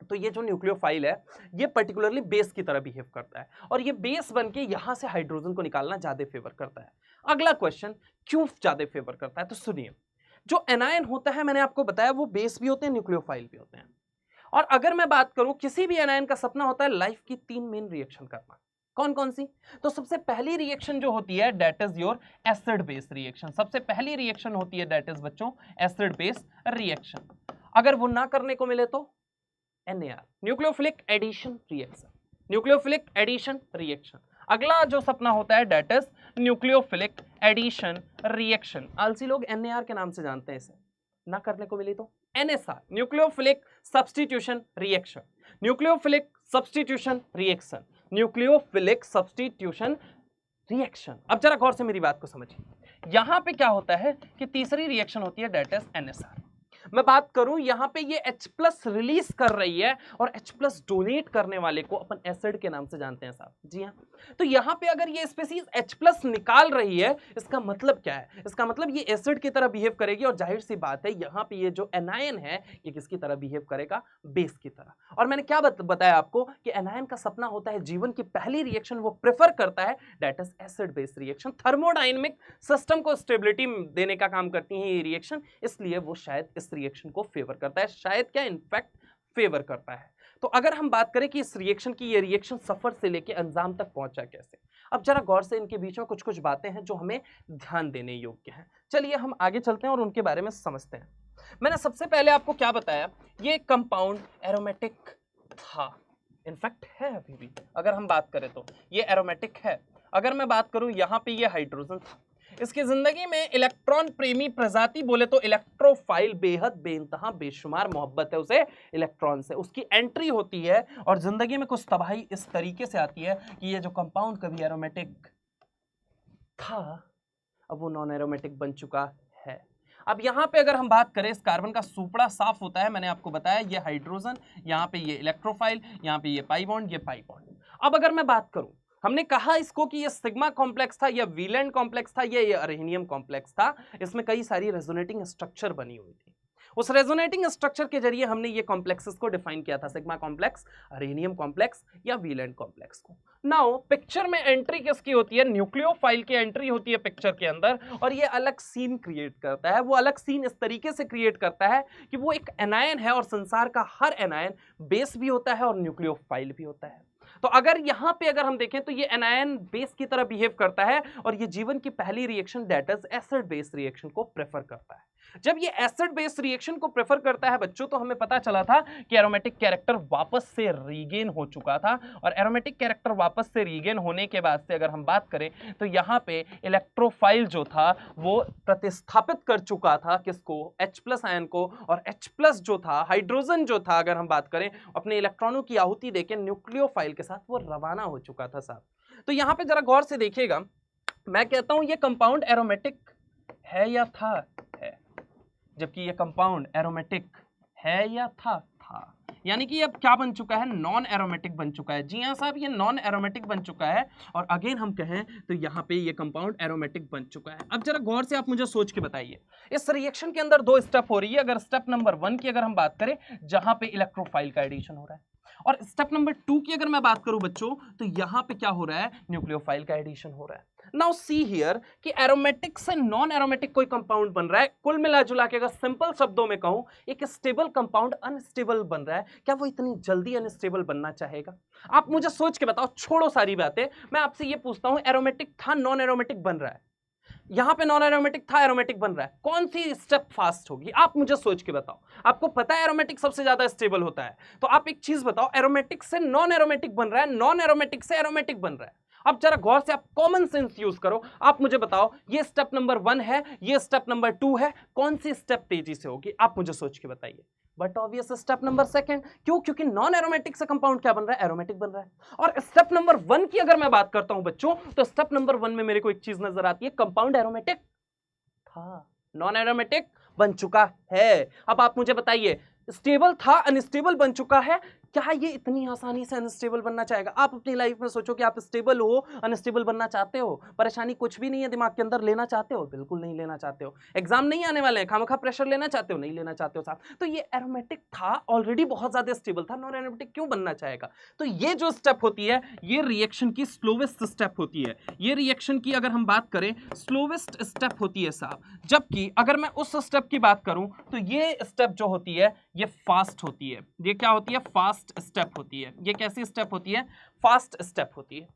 तो ये जो न्यूक्लियोफाइल है ये पर्टिकुलरली बेस की तरह बिहेव करता है और ये बेस बन के यहां से हाइड्रोजन को निकालना ज्यादा फेवर करता है। अगला क्वेश्चन, क्यों ज्यादा फेवर करता है, तो सुनिए, जो एनायन होता है मैंने आपको बताया वो बेस भी होते हैं, न्यूक्लियोफाइल भी होते हैं। और अगर मैं बात करूं, किसी भी एनायन का सपना होता है लाइफ की 3 मेन रिएक्शन करना। कौन कौन सी, तो सबसे पहली रिएक्शन जो होती है that is your acid base reaction. सबसे पहली रिएक्शन होती है दैट इज बच्चों एसिड बेस रिएक्शन। अगर वो ना करने को मिले तो NAR, nucleophilic addition reaction, nucleophilic addition reaction. अगला जो सपना होता है that is nucleophilic addition reaction. आलसी लोग NAR के नाम से जानते हैं इसे, ना करने को मिली तो NSR, nucleophilic substitution reaction, nucleophilic substitution reaction. Nucleophilic substitution reaction. अब जरा गौर से मेरी बात को समझिए, यहां पे क्या होता है कि तीसरी रिएक्शन होती है डेट इज NSR। मैं बात करूं यहां पे ये H+ रिलीज कर रही है और H+ डोनेट करने वाले को अपन एसिड के नाम से जानते हैं साहब। जी हां, तो यहां पे अगर ये स्पीसीज H+ निकाल रही है, इसका मतलब क्या है? इसका मतलब ये एसिड की तरह बिहेव करेगी और जाहिर सी बात है यहां पे ये जो एनायन है ये किसकी तरह बिहेव करेगा? बेस की तरह। और मैंने क्या बताया आपको कि एनायन का सपना होता है जीवन की पहली रिएक्शन वो प्रेफर करता है that is acid base reaction. Thermodynamic system को स्टेबिलिटी देने का काम करती है ये रिएक्शन, इसलिए वो शायद इस रिएक्शन को फेवर करता है, शायद क्या इनफैक्ट फेवर करता है। तो अगर हम बात करें कि इस रिएक्शन की ये रिएक्शन सफर से लेके अंजाम तक पहुंचा कैसे, अब जरा गौर से इनके बीच में कुछ कुछ बातें हैं जो हमें ध्यान देने योग्य हैं। चलिए हम आगे चलते हैं और उनके बारे में समझते हैं। मैंने सबसे पहले आपको क्या बताया, ये कंपाउंड एरोमेटिक था, इनफैक्ट है अभी भी। अगर हम बात करें तो ये एरोमेटिक है। अगर मैं बात करूं यहां पे ये हाइड्रोजन था। इसकी जिंदगी में इलेक्ट्रॉन प्रेमी प्रजाति बोले तो इलेक्ट्रोफाइल, बेहद बेइंतहा बेशुमार मोहब्बत है उसे इलेक्ट्रॉन से। उसकी एंट्री होती है और जिंदगी में कुछ तबाही इस तरीके से आती है कि ये जो कंपाउंड कभी एरोमेटिक था अब वो नॉन एरोमेटिक बन चुका है। अब यहां पे अगर हम बात करें इस कार्बन का सुपड़ा साफ होता है, मैंने आपको बताया ये हाइड्रोजन, यहां पे ये इलेक्ट्रोफाइल, यहां पे ये पाई बॉन्ड, ये पाई बॉन्ड। अब अगर मैं बात करूं, हमने कहा इसको कि ये सिग्मा कॉम्प्लेक्स था, या वीलेंट कॉम्प्लेक्स था, ये अरेनियम कॉम्प्लेक्स था। इसमें कई सारी रेजोनेटिंग स्ट्रक्चर बनी हुई थी। उस रेजोनेटिंग स्ट्रक्चर के जरिए हमने ये कॉम्प्लेक्सेस को डिफाइन किया था, सिग्मा कॉम्प्लेक्स, अरेनियम कॉम्प्लेक्स या वीलेंट कॉम्प्लेक्स को। नाउ पिक्चर में एंट्री किसकी होती है? न्यूक्लियोफाइल की एंट्री होती है पिक्चर के अंदर, और ये अलग सीन क्रिएट करता है। वो अलग सीन इस तरीके से क्रिएट करता है कि वो एक एनायन है और संसार का हर एनायन बेस भी होता है और न्यूक्लियोफाइल भी होता है। तो अगर यहां पे अगर हम देखें तो ये एनायन बेस की तरह बिहेव करता है और ये जीवन की पहली reaction that is acid base reaction को प्रेफर करता है। जब ये एसिड बेस रिएक्शन को प्रेफर करता है बच्चों, तो हमें पता चला था कि एरोमेटिक कैरेक्टर वापस से रीगेन हो चुका था। और एरोमेटिक कैरेक्टर वापस से रीगेन होने के बाद से अगर हम बात करें तो यहाँ पे इलेक्ट्रोफाइल जो था वो प्रतिस्थापित कर चुका था किसको? H+ आयन को। और H+ जो था, हाइड्रोजन जो था, अगर हम बात करें अपने इलेक्ट्रॉनों की आहुति देके न्यूक्लियोफाइल के साथ वो रवाना हो चुका था साहब। तो यहाँ पे जरा गौर से देखिएगा, मैं कहता हूं ये कंपाउंड एरोमेटिक है या था? है। जबकि ये कंपाउंड एरोमेटिक है या था? यानी कि अब क्या बन चुका है? नॉन एरोमेटिक बन चुका है। जी हाँ साहब, ये नॉन एरोमेटिक बन चुका है। और अगेन हम कहें तो यहाँ पे ये कंपाउंड एरोमेटिक बन चुका है। अब जरा गौर से आप मुझे सोच के बताइए, इस रिएक्शन के अंदर 2 स्टेप हो रही है। अगर स्टेप नंबर 1 की अगर हम बात करें, जहां पे इलेक्ट्रोफाइल का एडिशन हो रहा है, और स्टेप नंबर 2 की अगर मैं बात करूं बच्चों, तो यहां पे क्या हो रहा है? न्यूक्लियोफाइल का एडिशन हो रहा है। नाउ सी हियर कि एरोमेटिक से नॉन एरोमेटिक कोई कंपाउंड बन रहा है। कुल मिला जुला के अगर सिंपल शब्दों में कहूं, एक स्टेबल कंपाउंड अनस्टेबल बन रहा है। क्या वो इतनी जल्दी अनस्टेबल बनना चाहेगा? आप मुझे सोच के बताओ, छोड़ो सारी बातें, मैं आपसे ये पूछता हूं, एरोमेटिक था, नॉन एरोमेटिक बन रहा है। यहां पे नॉन एरोमेटिक था, एरोमेटिक बन रहा है, कौन सी स्टेप फास्ट होगी? आप मुझे सोच के बताओ। आपको पता है एरोमेटिक सबसे ज्यादा स्टेबल होता है, तो आप एक चीज बताओ, एरोमेटिक से नॉन एरोमेटिक बन रहा है, नॉन एरोमेटिक से एरोमेटिक बन रहा है। अब जरा गौर से आप कॉमन सेंस यूज करो, आप मुझे बताओ, ये स्टेप नंबर 1 है, ये स्टेप नंबर 2 है, कौन सी स्टेप तेजी से होगी? आप मुझे सोच के बताइए। But obvious step number 2। क्यों? क्योंकि नॉन एरोमेटिक से कंपाउंड क्या बन रहा है? एरोमेटिक बन रहा है। और स्टेप नंबर 1 की अगर मैं बात करता हूं बच्चों, तो स्टेप नंबर 1 में मेरे को एक चीज नजर आती है, कंपाउंड एरोमेटिक था, नॉन एरोमेटिक बन चुका है। अब आप मुझे बताइए, स्टेबल था, अनस्टेबल बन चुका है, क्या ये इतनी आसानी से अनस्टेबल बनना चाहेगा? आप अपनी लाइफ में सोचो कि आप स्टेबल हो, अनस्टेबल बनना चाहते हो, परेशानी कुछ भी नहीं है दिमाग के अंदर, लेना चाहते हो? बिल्कुल नहीं लेना चाहते हो। एग्जाम नहीं आने वाले हैं, खामखा प्रेशर लेना चाहते हो? नहीं लेना चाहते हो साहब। तो ये एरोमेटिक था, ऑलरेडी बहुत ज्यादा स्टेबल था, नॉन एरोमेटिक क्यों बनना चाहेगा? तो ये जो स्टेप होती है, ये रिएक्शन की स्लोवेस्ट स्टेप होती है। ये रिएक्शन की अगर हम बात करें, स्लोवेस्ट स्टेप होती है साहब। जबकि अगर मैं उस स्टेप की बात करूं, तो ये स्टेप जो होती है ये फास्ट होती है। ये क्या होती है? फास्ट स्टेप होती है। ये कैसी स्टेप होती है? फास्ट स्टेप होती है।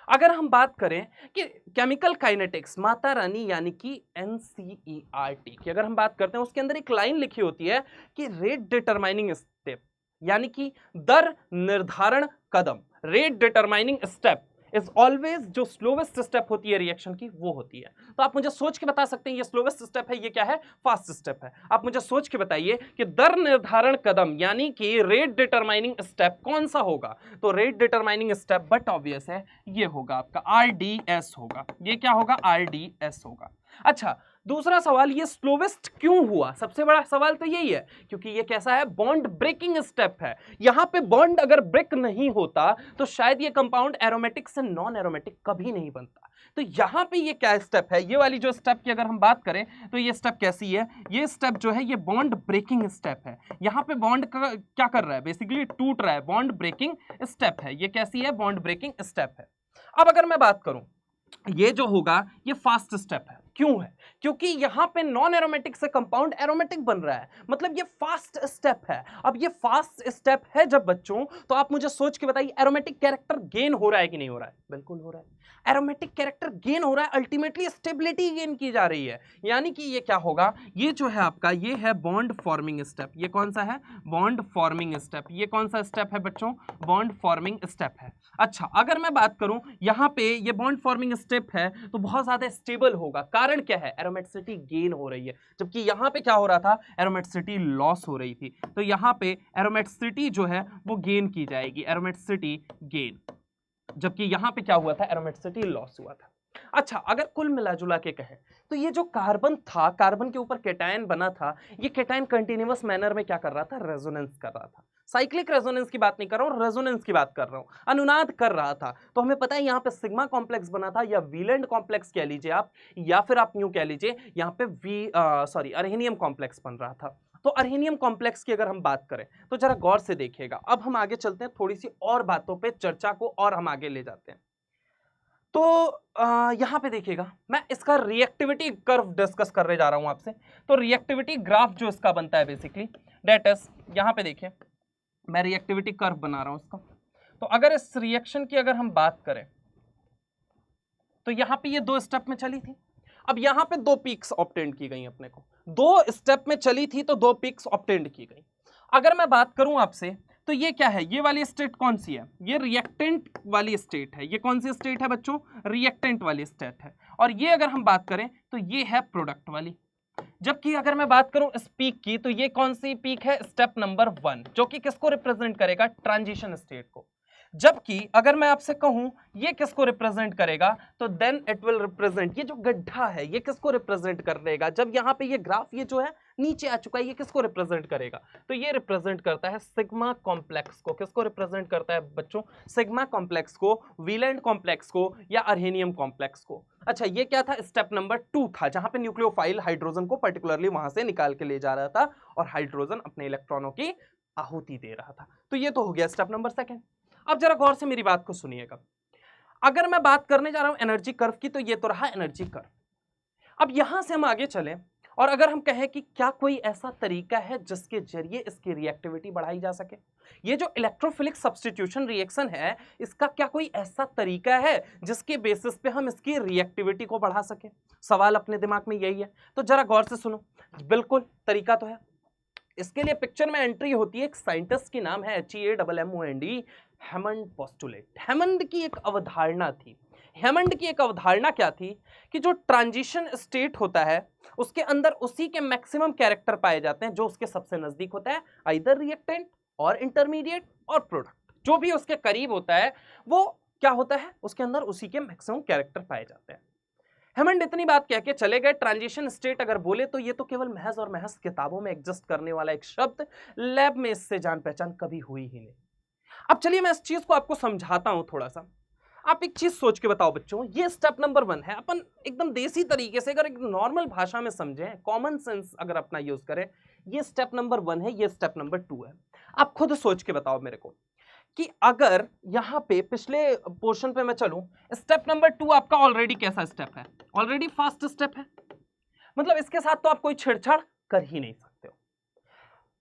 अगर हम बात करें कि केमिकल काइनेटिक्स, माता रानी यानी कि NCERT की अगर हम बात करते हैं, उसके अंदर एक लाइन लिखी होती है कि रेट डिटरमाइनिंग स्टेप, यानी कि दर निर्धारण कदम, rate determining step is always जो स्लोवेस्ट स्टेप होती है रिएक्शन की वो होती है। तो आप मुझे सोच के बता सकते हैं ये स्लोवेस्ट स्टेप है, ये क्या है, फास्ट स्टेप है। आप मुझे सोच के बताइए कि दर निर्धारण कदम यानी कि रेट डिटरमाइनिंग स्टेप कौन सा होगा। तो rate determining step but obvious है ये होगा आपका आरडीएस होगा। ये क्या होगा, आरडीएस होगा। अच्छा, दूसरा सवाल, ये स्लोवेस्ट क्यों हुआ? सबसे बड़ा सवाल तो यही है क्योंकि ये कैसा है, बॉन्ड ब्रेकिंग स्टेप है। यहां पे बॉन्ड अगर ब्रेक नहीं होता तो शायद ये कंपाउंड एरोमेटिक से नॉन एरोमेटिक कभी नहीं बनता। तो यहां पे ये क्या स्टेप है, ये वाली जो स्टेप की अगर हम बात करें तो ये स्टेप कैसी है, ये स्टेप जो है ये बॉन्ड ब्रेकिंग स्टेप है। यहां पे बॉन्ड क्या कर रहा है, बेसिकली टूट रहा है, बॉन्ड ब्रेकिंग स्टेप है। ये कैसी है, बॉन्ड ब्रेकिंग स्टेप है। अब अगर मैं बात करूं, ये जो होगा ये फास्ट स्टेप है। क्यों है, क्योंकि यहां पे नॉन एरोमेटिक से कंपाउंड एरोमेटिक बन रहा है, मतलब ये फास्ट स्टेप है। अब ये फास्ट स्टेप है जब बच्चों, तो आप मुझे सोच के बताइए एरोमेटिक कैरेक्टर गेन हो रहा है कि नहीं हो रहा है? बिल्कुल हो रहा है, एरोमेटिक कैरेक्टर गेन हो रहा है, अल्टीमेटली स्टेबिलिटी गेन की जा रही है। यानी कि ये क्या होगा, ये जो है आपका ये है बॉन्ड फॉर्मिंग स्टेप। ये कौन सा है, बॉन्ड फॉर्मिंग स्टेप। ये कौन सा स्टेप है बच्चों, बॉन्ड फॉर्मिंग स्टेप है। अच्छा, अगर मैं बात करूं यहां पे ये बॉन्ड फॉर्मिंग स्टेप है तो बहुत ज्यादा स्टेबल होगा। कारण क्या है, एरोमेटिसिटी गेन हो रही है, जबकि यहां पे क्या हो रहा था, एरोमेटिसिटी लॉस हो रही थी। तो यहां पे एरोमेटिसिटी जो है वो गेन की जाएगी, एरोमेटिसिटी गेन, जबकि यहां पे क्या हुआ था, एरोमेटिसिटी लॉस हुआ था। अच्छा, अगर कुल मिला जुला के कहें तो ये जो कार्बन था, कार्बन के ऊपर केटायन बना था, ये केटायन कंटिन्यूअस मैनर में क्या कर रहा था, रेजोनेंस कर रहा था। साइक्लिक रेजोनेंस की बात नहीं कर रहा हूं, रेजोनेंस की बात कर रहा हूं, अनुनाद कर रहा था। तो हमें पता है यहां पे सिग्मा कॉम्प्लेक्स बना था, या वीलैंड कॉम्प्लेक्स कह लीजिए आप, या फिर आप यूं कह लीजिए यहां पे अर्हेनियम कॉम्प्लेक्स बन रहा था। तो अर्हेनियम कॉम्प्लेक्स की अगर हम बात करें तो जरा गौर से देखिएगा। अब हम आगे चलते हैं, थोड़ी सी और बातों पे चर्चा को और हम आगे ले जाते हैं। तो यहां पे देखिएगा, मैं इसका रिएक्टिविटी कर्व डिस्कस करने जा रहा हूं आपसे। तो रिएक्टिविटी ग्राफ जो इसका बनता है बेसिकली दैट इज, यहां पे देखिए मैं रिएक्टिविटी कर्व बना रहा हूं इसका। तो अगर इस रिएक्शन की अगर हम बात करें तो यहां पे ये दो स्टेप में चली थी। अब यहां पे दो पीक्स ऑब्टेंड की गई अपने को, दो स्टेप में चली थी तो दो पीक्स ऑब्टेंड की गई। अगर मैं बात करूं आपसे तो ये क्या है, ये वाली स्टेट कौन सी है, ये रिएक्टेंट वाली स्टेट है। ये कौन सी स्टेट है बच्चों, रिएक्टेंट वाली स्टेट है। और ये अगर हम बात करें तो ये है प्रोडक्ट वाली। जबकि अगर मैं बात करूं इस पीक की तो ये कौन सी पीक है, स्टेप नंबर 1, जो कि किसको रिप्रेजेंट करेगा, ट्रांजिशन स्टेट को। जबकि अगर मैं आपसे कहूं ये किसको रिप्रेजेंट करेगा, तो देन इट विल रिप्रेजेंट, ये जो गड्ढा है ये किसको रिप्रेजेंट करेगा, जब यहां पे ये ग्राफ ये जो है नीचे आ चुका है, ये किसको रिप्रेजेंट करेगा, तो ये रिप्रेजेंट करता है सिग्मा कॉम्प्लेक्स को। किसको रिप्रेजेंट करता है बच्चों, सिग्मा कॉम्प्लेक्स को, वीलैंड कॉम्प्लेक्स को, या अर्हेनियम कॉम्प्लेक्स को। अच्छा, ये क्या था, स्टेप नंबर 2 था, जहां पे न्यूक्लियोफाइल हाइड्रोजन को पर्टिकुलरली वहां से निकाल के ले जा रहा था और हाइड्रोजन अपने इलेक्ट्रॉनों की आहुति दे रहा था। तो ये तो हो गया स्टेप नंबर 2। अब जरा गौर से मेरी बात को सुनिएगा। अगर मैं बात करने जा रहा हूं एनर्जी कर्व की, तो ये तो रहा एनर्जी कर्व। अब यहां से हम आगे चलें और अगर हम कहें कि क्या कोई ऐसा तरीका है जिसके जरिए इसकी रिएक्टिविटी बढ़ाई जा सके, ये जो इलेक्ट्रोफिलिक सब्स्टिट्यूशन रिएक्शन है, इसका क्या कोई ऐसा तरीका है जिसके बेसिस पे हम इसकी रिएक्टिविटी को बढ़ा सके? सवाल अपने दिमाग में यही है। तो जरा गौर से सुनो, बिल्कुल तरीका तो है। इसके लिए पिक्चर में एंट्री होती है एक साइंटिस्ट की, नाम है HEMMOND, हैमंड पोस्टुलेट। हैमंड की एक अवधारणा थी। हैमंड की एक अवधारणा क्या थी कि जो ट्रांजिशन स्टेट होता है उसके अंदर उसी के मैक्सिमम कैरेक्टर पाए जाते हैं जो उसके सबसे नजदीक होता है, आइदर रिएक्टेंट और इंटरमीडिएट और प्रोडक्ट। जो भी उसके करीब होता है वो क्या होता है, उसके अंदर उसी के मैक्सिमम कैरेक्टर पाए जाते हैं। हैमंड इतनी बात कह के चले गए, ट्रांजिशन स्टेट अगर बोले तो ये तो केवल महज और महज किताबों में एग्जिस्ट करने वाला एक शब्द, लैब में इससे जान पहचान कभी हुई ही नहीं। अब चलिए मैं इस चीज को आपको समझाता हूं थोड़ा सा। आप एक चीज सोच के बताओ बच्चों, ये स्टेप नंबर 1 है। अपन एकदम देसी तरीके से अगर एक नॉर्मल भाषा में समझें, कॉमन सेंस अगर अपना यूज करें, ये स्टेप नंबर 1 है, ये स्टेप नंबर 2 है। आप खुद सोच के बताओ मेरे को कि अगर यहां पे पिछले पोर्शन पे मैं चलूं, स्टेप नंबर 2 आपका ऑलरेडी कैसा स्टेप है, ऑलरेडी फास्ट स्टेप है। मतलब इसके साथ तो आप कोई छेड़छाड़ कर ही नहीं सकते हो।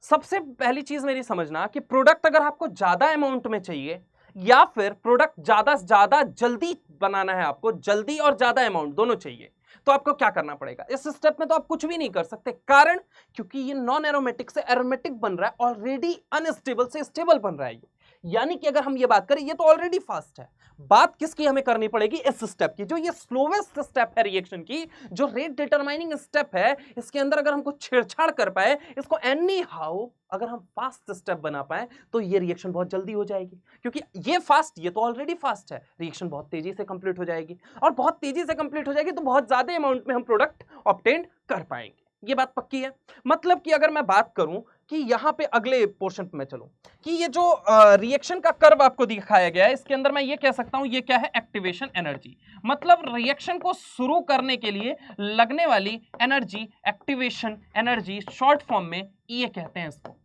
सबसे पहली चीज मेरी समझना कि प्रोडक्ट अगर आपको ज्यादा अमाउंट में चाहिए या फिर प्रोडक्ट ज्यादा से ज्यादा जल्दी बनाना है, आपको जल्दी और ज्यादा अमाउंट दोनों चाहिए, तो आपको क्या करना पड़ेगा? इस स्टेप में तो आप कुछ भी नहीं कर सकते। कारण क्योंकि ये नॉन एरोमेटिक से एरोमेटिक बन रहा है, ऑलरेडी अनस्टेबल से स्टेबल बन रहा है। यानी कि अगर हम ये बात करें, ये तो ऑलरेडी फास्ट है, बात किसकी हमें करनी पड़ेगी, इस स्टेप की, जो ये स्लोवेस्ट स्टेप है रिएक्शन की, जो रेट डिटरमाइनिंग स्टेप है, इसके अंदर अगर हम कुछ छेड़छाड़ कर पाए, इसको एनी हाउ अगर हम फास्ट स्टेप बना पाए तो ये रिएक्शन बहुत जल्दी हो जाएगी, क्योंकि ये फास्ट, ये तो ऑलरेडी फास्ट है, रिएक्शन बहुत तेजी से कंप्लीट हो जाएगी, और बहुत तेजी से कंप्लीट हो जाएगी तो बहुत ज्यादा अमाउंट में हम प्रोडक्ट ऑब्टेन कर पाएंगे। ये बात पक्की है। मतलब कि अगर मैं बात करूं कि यहां पे अगले पोर्शन पे मैं चलूं कि ये जो रिएक्शन का कर्व आपको दिखाया गया है, इसके अंदर मैं ये कह सकता हूं ये क्या है, एक्टिवेशन एनर्जी। मतलब रिएक्शन को शुरू करने के लिए लगने वाली energy, activation energy, short form में ईए कहते हैं इसको।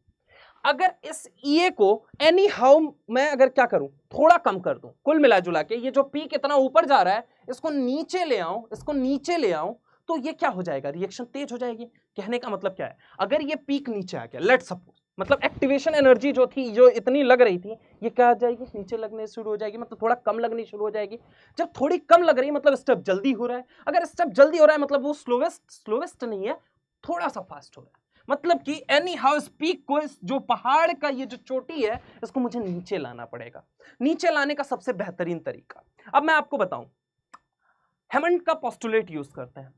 अगर इस ईए को एनी हाउ मैं अगर क्या करूं, थोड़ा कम कर दूं, कुल मिला जुला के ये जो पीक इतना ऊपर जा रहा है इसको नीचे ले आऊं, इसको नीचे ले आऊं, तो ये क्या हो जाएगा, रिएक्शन तेज हो जाएगी। कहने का मतलब क्या है, अगर ये पीक नीचे आ गया, लेट्स सपोज, मतलब एक्टिवेशन एनर्जी जो थी, जो इतनी लग रही थी, ये क्या आ जाएगी, नीचे लगने शुरू हो जाएगी, मतलब थोड़ा कम लगनी शुरू हो जाएगी। जब थोड़ी कम लग रही है मतलब स्टेप जल्दी हो रहा है, अगर स्टेप जल्दी हो रहा है मतलब वो स्लोवेस्ट नहीं है, थोड़ा सा फास्ट हो रहा है। मतलब कि एनी हाउ इस पीक को, इस जो पहाड़ का ये जो चोटी है, इसको मुझे नीचे लाना पड़ेगा। नीचे लाने का सबसे बेहतरीन तरीका, अब मैं आपको बताऊं, हेमंड का पोस्टुलेट यूज करते हैं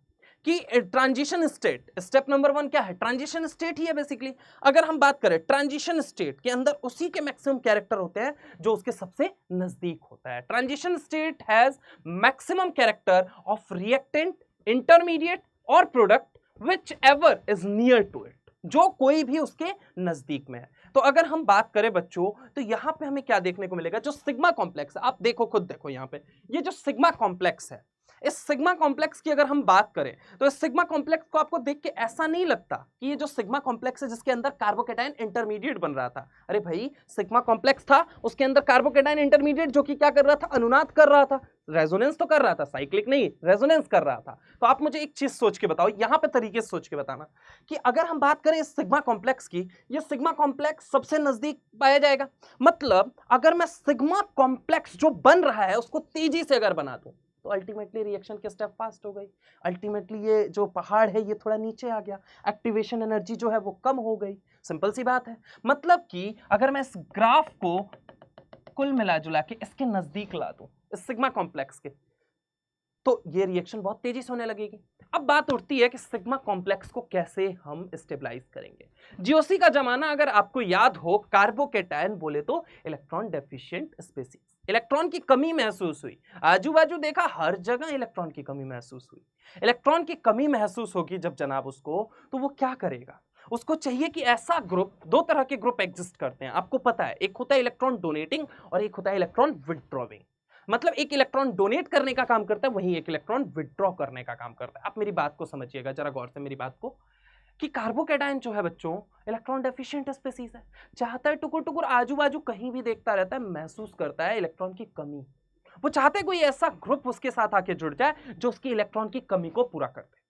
कि ट्रांजिशन स्टेट, स्टेप नंबर 1 क्या है, ट्रांजिशन स्टेट ही है बेसिकली। अगर हम बात करें ट्रांजिशन स्टेट के अंदर उसी के मैक्सिमम कैरेक्टर होते हैं जो उसके सबसे नजदीक होता है। Transition state has maximum character of reactant, intermediate और product whichever is near to it, जो कोई भी उसके नजदीक में है। तो अगर हम बात करें बच्चों, तो यहां पे हमें क्या देखने को मिलेगा, जो सिग्मा कॉम्प्लेक्स है, आप देखो, खुद देखो यहां पे, ये जो सिग्मा कॉम्प्लेक्स है, इस सिग्मा कॉम्प्लेक्स की अगर हम बात करें तो इस सिग्मा कॉम्प्लेक्स को आपको देख के ऐसा नहीं लगता कि ये जो सिग्मा कॉम्प्लेक्स है जिसके अंदर कार्बोकेटाइन इंटरमीडिएट बन रहा था, अरे भाई सिग्मा कॉम्प्लेक्स था, उसके अंदर कार्बोकेटाइन इंटरमीडिएट जो कि क्या कर रहा था, अनुनाद कर रहा था, रेजोनेंस तो कर रहा था, साइक्लिक नहीं, रेजोनेंस कर रहा था। तो आप मुझे एक चीज सोच के बताओ, यहां पे तरीके से सोच के बताना कि अगर हम बात करें इस सिग्मा कॉम्प्लेक्स की, ये सिग्मा कॉम्प्लेक्स सबसे नजदीक पाया जाएगा। मतलब अगर मैं सिग्मा कॉम्प्लेक्स जो बन रहा है उसको तेजी से अगर बना दूं तो अल्टीमेटली रिएक्शन के स्टेप फास्ट हो गई, अल्टीमेटली ये जो पहाड़ है ये थोड़ा नीचे आ गया, एक्टिवेशन एनर्जी जो है वो कम हो गई। सिंपल सी बात है। मतलब कि अगर मैं इस ग्राफ को कुल मिला जुला के इसके नजदीक ला दूं, इस सिग्मा कॉम्प्लेक्स के, तो ये रिएक्शन बहुत तेजी से होने लगेगी। अब बात उठती है कि सिग्मा कॉम्प्लेक्स को कैसे हम स्टेबलाइज करेंगे। जीओसी का जमाना अगर आपको याद हो, कार्बोकेटायन बोले तो इलेक्ट्रॉन डेफिशिएंट स्पीसीज, इलेक्ट्रॉन की कमी महसूस हुई, आजू बाजू देखा हर जगह इलेक्ट्रॉन की कमी महसूस हुई। इलेक्ट्रॉन की कमी महसूस होगी जब जनाब उसको, तो वो क्या करेगा, उसको चाहिए कि ऐसा ग्रुप, दो तरह के ग्रुप एग्जिस्ट करते हैं आपको पता है, एक होता है इलेक्ट्रॉन डोनेटिंग और एक होता है इलेक्ट्रॉन विथड्रॉविंग। मतलब एक इलेक्ट्रॉन डोनेट करने का काम करता है, वहीं एक इलेक्ट्रॉन विथड्रॉ करने का काम करता है। आप मेरी बात को समझिएगा जरा गौर से, मेरी बात को, कि कार्बोकेटायन जो है बच्चों इलेक्ट्रॉन डेफिशिएंट स्पीसीज है, चाहता है टुकुर टुकुर आजू बाजू कहीं भी देखता रहता है, महसूस करता है इलेक्ट्रॉन की कमी। वो चाहते हैं कोई ऐसा ग्रुप उसके साथ आके जुड़ जाए जो उसकी इलेक्ट्रॉन की कमी को पूरा कर दे।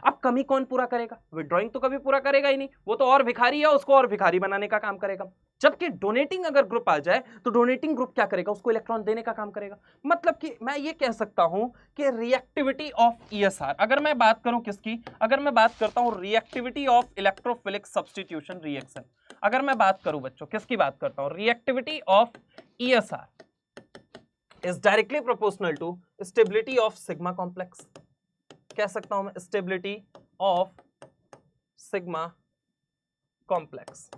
अब कमी कौन पूरा करेगा, विड्रॉइंग तो कभी पूरा करेगा ही नहीं, वो तो और भिखारी है, उसको और भिखारी बनाने का काम करेगा। जबकि डोनेटिंग अगर ग्रुप आ जाए तो डोनेटिंग ग्रुप क्या करेगा, उसको इलेक्ट्रॉन देने का काम करेगा। मतलब कि मैं ये कह सकता हूं कि रिएक्टिविटी ऑफ ईएसआर, अगर मैं बात करूं किसकी, अगर मैं बात करता हूं reactivity of electrophilic substitution reaction, अगर मैं बात करूं बच्चों किसकी बात करता हूं, reactivity of ESR is directly proportional to stability of sigma complex. कह सकता हूं मैं stability of sigma complex,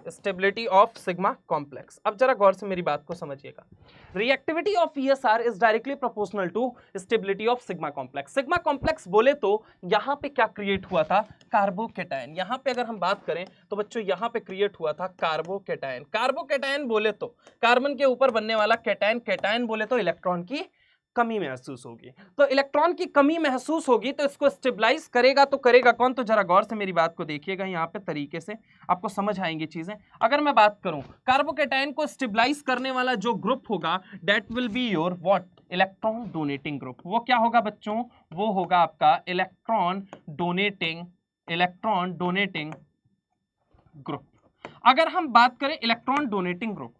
stability of sigma complex. अब जरा गौर से मेरी बात को समझिएगा, reactivity of ESR is directly proportional to stability of sigma complex. Sigma complex बोले तो यहां पे क्या क्रिएट हुआ था, कार्बोकेटायन। यहां पे अगर हम बात करें तो बच्चों यहां पे क्रिएट हुआ था कार्बोकेटायन। कार्बोकेटायन बोले तो कार्बन के ऊपर बनने वाला कैटायन, कैटायन बोले तो इलेक्ट्रॉन की कमी महसूस होगी। तो इलेक्ट्रॉन की कमी महसूस होगी तो इसको स्टेबलाइज करेगा तो करेगा कौन, तो जरा गौर से मेरी बात को देखिएगा, यहाँ पे तरीके से आपको समझ आएंगी चीजें। अगर मैं बात करूं कार्बोकेटायन को स्टेबलाइज करने वाला जो ग्रुप होगा that will be your what, electron donating group. वो क्या होगा बच्चों, वो होगा आपका इलेक्ट्रॉन डोनेटिंग ग्रुप। अगर हम बात करें electron donating group,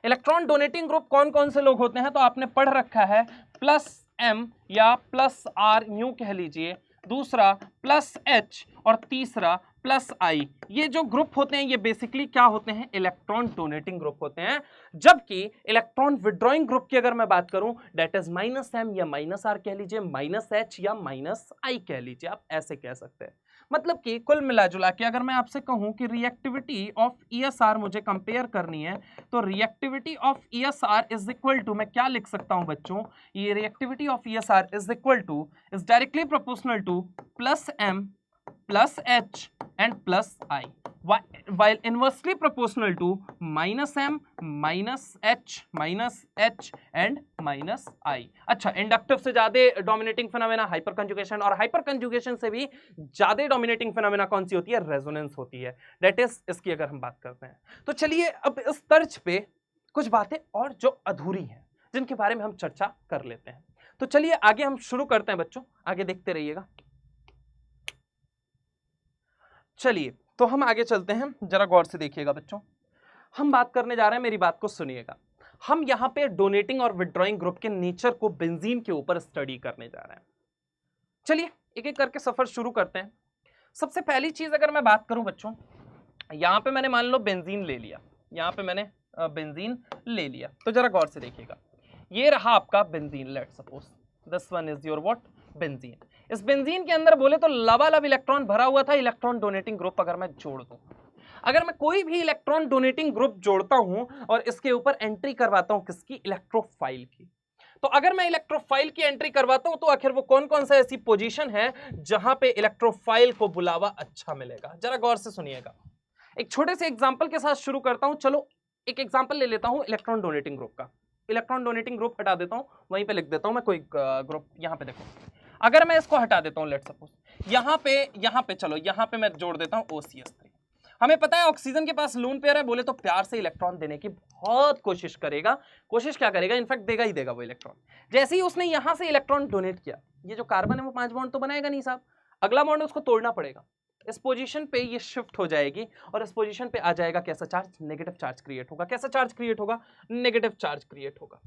electron donating group कौन कौन से लोग होते हैं, तो आपने पढ़ रखा है प्लस एम या प्लस आर यूं कह लीजिए, दूसरा प्लस एच और तीसरा प्लस आई, ये जो ग्रुप होते हैं ये बेसिकली क्या होते हैं, इलेक्ट्रॉन डोनेटिंग ग्रुप होते हैं। जबकि इलेक्ट्रॉन विड्रॉइंग ग्रुप की अगर मैं बात करूं, डेट इज -m या -r कह लीजिए, -h या -i कह लीजिए, आप ऐसे कह सकते हैं। मतलब कि कुल मिला जुला के अगर मैं आपसे कहूं कि रिएक्टिविटी ऑफ ESR मुझे कंपेयर करनी है, तो reactivity of ESR is equal to, मैं क्या लिख सकता हूं बच्चों, ये reactivity of ESR is equal to, is directly proportional to +m plus h and plus I, while inversely proportional to -m -h and -i। अच्छा, इंडक्टिव से ज्यादा डोमिनेटिंग फिनोमेना हाइपर कंजुगेशन, और हाइपर कंजुगेशन से भी ज्यादा dominating phenomena कौन सी होती है, रेजोनेंस होती है। दैट इज, इसकी अगर हम बात करते हैं तो चलिए अब इस तर्ज पे कुछ बातें और जो अधूरी हैं जिनके बारे में हम चर्चा कर लेते हैं। तो चलिए आगे हम शुरू करते हैं बच्चों, आगे देखते रहिएगा। चलिए तो हम आगे चलते हैं, जरा गौर से देखिएगा बच्चों। हम बात करने जा रहे हैं, मेरी बात को सुनिएगा। हम यहां पे डोनेटिंग और विड्रॉइंग ग्रुप के नेचर को बेंजीन के ऊपर स्टडी करने जा रहे हैं। चलिए एक एक करके सफर शुरू करते हैं। सबसे पहली चीज अगर मैं बात करूं बच्चों, यहां पे मैंने मान लो बेंजीन ले लिया, यहां पे मैंने बेंजीन ले लिया, तो जरा गौर से देखिएगा। ये रहा आपका benzene, let's suppose this one is your what, benzene. इस बेंजीन के अंदर बोले तो लबालब इलेक्ट्रॉन भरा हुआ था। इलेक्ट्रॉन डोनेटिंग ग्रुप अगर मैं जोड़ दूं, अगर मैं कोई भी इलेक्ट्रॉन डोनेटिंग ग्रुप जोड़ता हूं और इसके ऊपर एंट्री करवाता हूं किसकी, इलेक्ट्रोफाइल की, तो अगर मैं इलेक्ट्रोफाइल की एंट्री करवाता हूं तो आखिर वो कौन कौन सा ऐसी पोजीशन है जहां पे इलेक्ट्रोफाइल को बुलावा अच्छा मिलेगा, जरा गौर से सुनिएगा। एक छोटे से एग्जांपल के साथ शुरू करता हूं। चलो एक एग्जांपल ले लेता हूं इलेक्ट्रॉन डोनेटिंग ग्रुप का। इलेक्ट्रॉन डोनेटिंग ग्रुप हटा देता हूं, वहीं पे लिख देता हूं मैं कोई ग्रुप। यहां पे देखो, अगर मैं इसको हटा देता हूं, लेट्स सपोज यहां पे चलो यहां पे मैं जोड़ देता हूं OCS3। हमें पता है ऑक्सीजन के पास लोन पेयर है, बोले तो प्यार से इलेक्ट्रॉन देने की बहुत कोशिश करेगा। कोशिश क्या करेगा, इनफैक्ट देगा ही देगा वो इलेक्ट्रॉन। जैसे ही उसने यहां से इलेक्ट्रॉन डोनेट किया, ये जो कार्बन है वो 5 बॉन्ड तो बनाएगा नहीं साहब, अगला बॉन्ड उसको तोड़ना पड़ेगा। इस पोजीशन पे ये शिफ्ट हो जाएगी और इस पोजीशन पे आ जाएगा कैसा चार्ज, नेगेटिव चार्ज क्रिएट होगा। कैसा चार्ज क्रिएट होगा, नेगेटिव चार्ज क्रिएट होगा।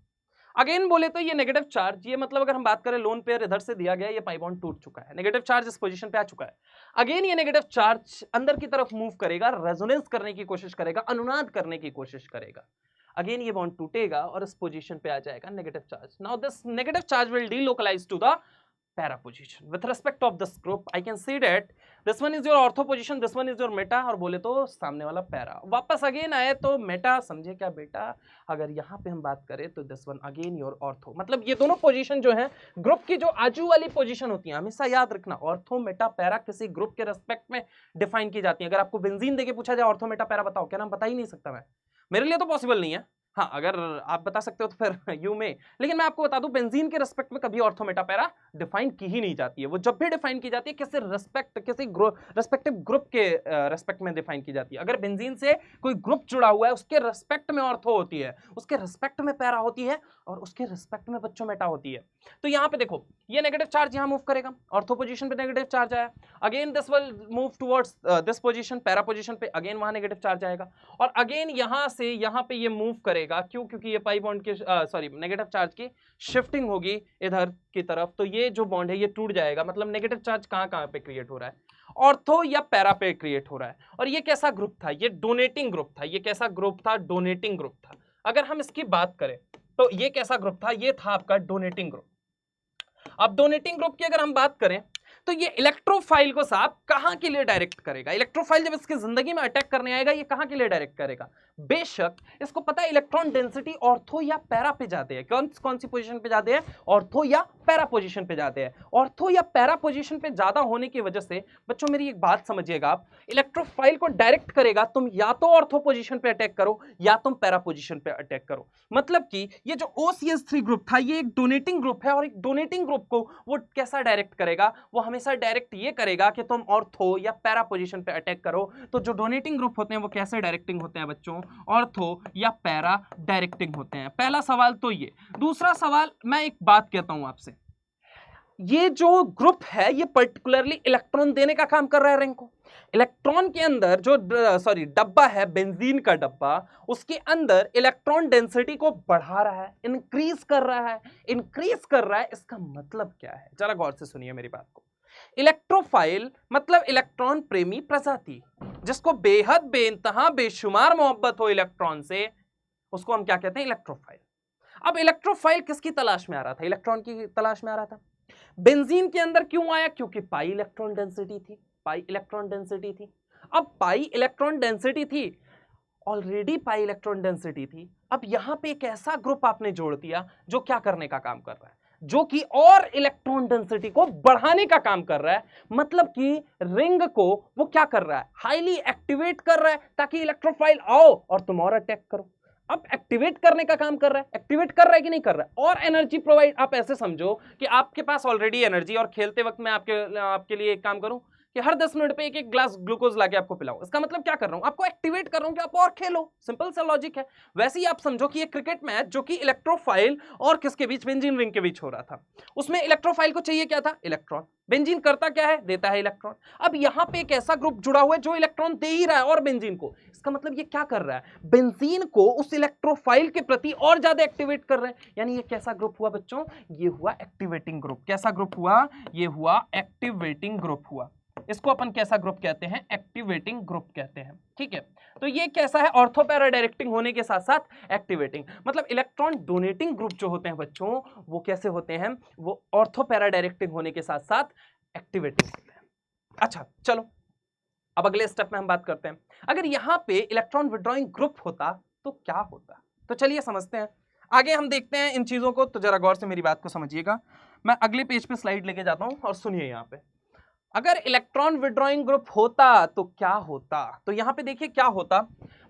अगेन बोले तो ये नेगेटिव चार्ज, ये मतलब अगर हम बात करें लोन पेयर इधर से दिया गया, ये पाई बॉन्ड टूट चुका है, नेगेटिव चार्ज इस पोजीशन पे आ चुका है। अगेन ये नेगेटिव चार्ज अंदर की तरफ मूव करेगा, रेजोनेंस करने की कोशिश करेगा, अनुनाद करने की कोशिश करेगा। अगेन ये बॉन्ड टूटेगा और इस पोजीशन पे आ जाएगा negative charge. Now this negative charge will delocalize to the para position with respect of this group. I can see that this one is your ortho position, this one is your meta, और बोले तो सामने वाला para. वापस again आए तो Meta, समझे क्या बेटा, अगर यहाँ पे हम बात करें तो this one again your ortho। मतलब ये दोनों पोजीशन जो है ग्रुप की, जो आजू वाली पोजीशन होती है, हमेशा याद रखना ऑर्थो मेटा पैरा किसी ग्रुप के रेस्पेक्ट में डिफाइन की जाती है। अगर आपको बेंजीन देके पूछा जाए ऑर्थो मेटा पैरा बताओ, क्या नाम, बता ही नहीं सकता मैं, मेरे लिए तो पॉसिबल नहीं है। हाँ, अगर आप बता सकते हो तो फिर यू में, लेकिन मैं आपको बता दूं बेंजीन के रेस्पेक्ट में कभी ऑर्थो मेटा पैरा डिफाइन की ही नहीं जाती है। वो जब भी डिफाइन की जाती है किसी रेस्पेक्टिव ग्रुप के रेस्पेक्ट में डिफाइन की जाती है। अगर बेंजीन से कोई ग्रुप जुड़ा हुआ है उसके रेस्पेक्ट में ऑर्थो होती है, उसके रेस्पेक्ट में पैरा होती है और उसके रेस्पेक्ट में बच्चों मेटा होती है। तो यहाँ पे देखो ये नेगेटिव चार्ज यहाँ मूव करेगा, ऑर्थो पोजीशन पे नेगेटिव चार्ज आया, again this will move towards this position, para position पे अगेन वहां नेगेटिव चार्ज आएगा और अगेन यहाँ से यहाँ पे ये मूव करेगा। क्यों, क्योंकि ये पाई बॉन्ड के सॉरी नेगेटिव चार्ज की शिफ्टिंग होगी इधर की तरफ, तो ये जो बॉन्ड है ये टूट जाएगा। मतलब नेगेटिव चार्ज कहां पे क्रिएट हो रहा है, ऑर्थो या पैरा पे क्रिएट हो रहा है। और ये कैसा ग्रुप था, ये डोनेटिंग ग्रुप था। ये कैसा ग्रुप था, डोनेटिंग ग्रुप था। अगर हम इसकी बात करें तो ये कैसा ग्रुप था, ये था आपका डोनेटिंग ग्रुप। अब डोनेटिंग ग्रुप की अगर हम बात करें तो ये इलेक्ट्रोफाइल को साहब कहां के लिए डायरेक्ट करेगा। इलेक्ट्रोफाइल जब इसकी जिंदगी में अटैक करने आएगा ये कहां के लिए डायरेक्ट करेगा, बेशक इसको पता है इलेक्ट्रॉन डेंसिटी ऑर्थो या पैरा पे जाते हैं। कौन सी पोजीशन पे जाते हैं, ऑर्थो या पैरा पोजीशन पे जाते हैं। ऑर्थो या पैरा पोजीशन पे ज्यादा होने की वजह से बच्चों मेरी एक बात समझिएगा आप, इलेक्ट्रोफाइल को डायरेक्ट करेगा, तुम या तो ऑर्थो पोजीशन पे अटैक करो या तुम पैरा पोजीशन पे अटैक करो। मतलब कि ये जो OCS3 ग्रुप था ये एक डोनेटिंग ग्रुप है और एक डोनेटिंग ग्रुप को वो कैसा डायरेक्ट करेगा, वो हमेशा डायरेक्ट ये करेगा कि तुम ऑर्थो या पैरा पोजीशन पे अटैक करो। तो जो डोनेटिंग ग्रुप होते हैं वो कैसे डायरेक्टिंग होते हैं बच्चों, ऑर्थो या पैरा डायरेक्टिंग होते हैं। पहला सवाल तो ये। दूसरा सवाल, मैं एक बात कहता हूं आपसे, ये जो ग्रुप है ये पर्टिकुलरली इलेक्ट्रॉन देने का काम कर रहा है रिंग को। इलेक्ट्रॉन के अंदर जो डब्बा है, बेंजीन का डब्बा, उसके अंदर इलेक्ट्रॉन डेंसिटी को बढ़ा रहा है, इंक्रीज कर रहा है। इसका मतलब क्या है, जरा गौर से सुनिए मेरी बात को। इलेक्ट्रोफाइल मतलब इलेक्ट्रॉन प्रेमी प्रजाति, जिसको बेहद बेइंतहा बेशुमार मोहब्बत हो इलेक्ट्रॉन से, उसको हम क्या कहते हैं? इलेक्ट्रोफाइल। अब इलेक्ट्रोफाइल किसकी तलाश में आ रहा था? इलेक्ट्रॉन की तलाश में आ रहा था। बेंजीन के अंदर क्यों आया? क्योंकि पाई इलेक्ट्रॉन डेंसिटी थी, पाई इलेक्ट्रॉन डेंसिटी थी। अब पाई इलेक्ट्रॉन डेंसिटी थी, ऑलरेडी पाई इलेक्ट्रॉन डेंसिटी थी। अब यहां पे एक ऐसा ग्रुप आपने जोड़ दिया जो क्या करने का काम कर रहा है? जो कि और इलेक्ट्रॉन डेंसिटी को बढ़ाने का काम कर रहा है। मतलब कि रिंग को वो क्या कर रहा है? हाईली एक्टिवेट कर रहा है, ताकि इलेक्ट्रोफाइल आओ और तुम और अटैक करो। अब एक्टिवेट करने का काम कर रहा है। एक्टिवेट कर रहा है कि नहीं कर रहा है? और एनर्जी प्रोवाइड। आप ऐसे समझो कि आपके पास ऑलरेडी एनर्जी, और खेलते वक्त मैं आपके लिए एक काम करूं कि हर 10 मिनट पे एक एक ग्लास ग्लूकोज लाके आपको पिलाऊं। इसका मतलब क्या कर रहा हूं? आपको एक्टिवेट कर रहा हूं कि आप और खेलो। सिंपल सा लॉजिक है। वैसे ही आप समझो कि एक क्रिकेट मैच जो कि इलेक्ट्रोफाइल और किसके बीच? बेंजीन रिंग के बीच हो रहा था। उसमें इलेक्ट्रोफाइल को चाहिए क्या था? इलेक्ट्रॉन। बेंजीन करता क्या है? देता है इलेक्ट्रॉन। अब यहां पे एक ऐसा ग्रुप जुड़ा हुआ है जो इलेक्ट्रॉन दे ही रहा है और बेंजीन को। इसका मतलब ये क्या कर रहा है? बेंजीन को उस इलेक्ट्रोफाइल के प्रति और ज्यादा एक्टिवेट कर रहा है। यानी ये कैसा ग्रुप हुआ बच्चों? ये हुआ एक्टिवेटिंग ग्रुप। कैसा ग्रुप हुआ? ये हुआ एक्टिवेटिंग ग्रुप हुआ। इसको अपन कैसा ग्रुप कहते हैं? एक्टिवेटिंग ग्रुप कहते हैं। ठीक है, तो ये कैसा है? ऑर्थो पैरा डायरेक्टिंग होने के साथ साथ एक्टिवेटिंग। मतलब इलेक्ट्रॉन डोनेटिंग ग्रुप जो होते हैं बच्चों, वो कैसे होते हैं? वो ऑर्थो पैरा डायरेक्टिंग होने के साथ साथ एक्टिवेटिंग होते हैं। अच्छा चलो, अब अगले स्टेप में हम बात करते हैं। अगर यहां पे इलेक्ट्रॉन विड्रॉइंग ग्रुप होता तो क्या होता? तो चलिए समझते हैं। आगे हम देखते हैं इन चीजों को, तो जरा गौर से मेरी बात को समझिएगा। मैं अगले पेज पे स्लाइड लेके जाता हूं और सुनिए। यहां पे अगर इलेक्ट्रॉन विड्रॉइंग ग्रुप होता तो क्या होता? तो यहां पे देखिए क्या होता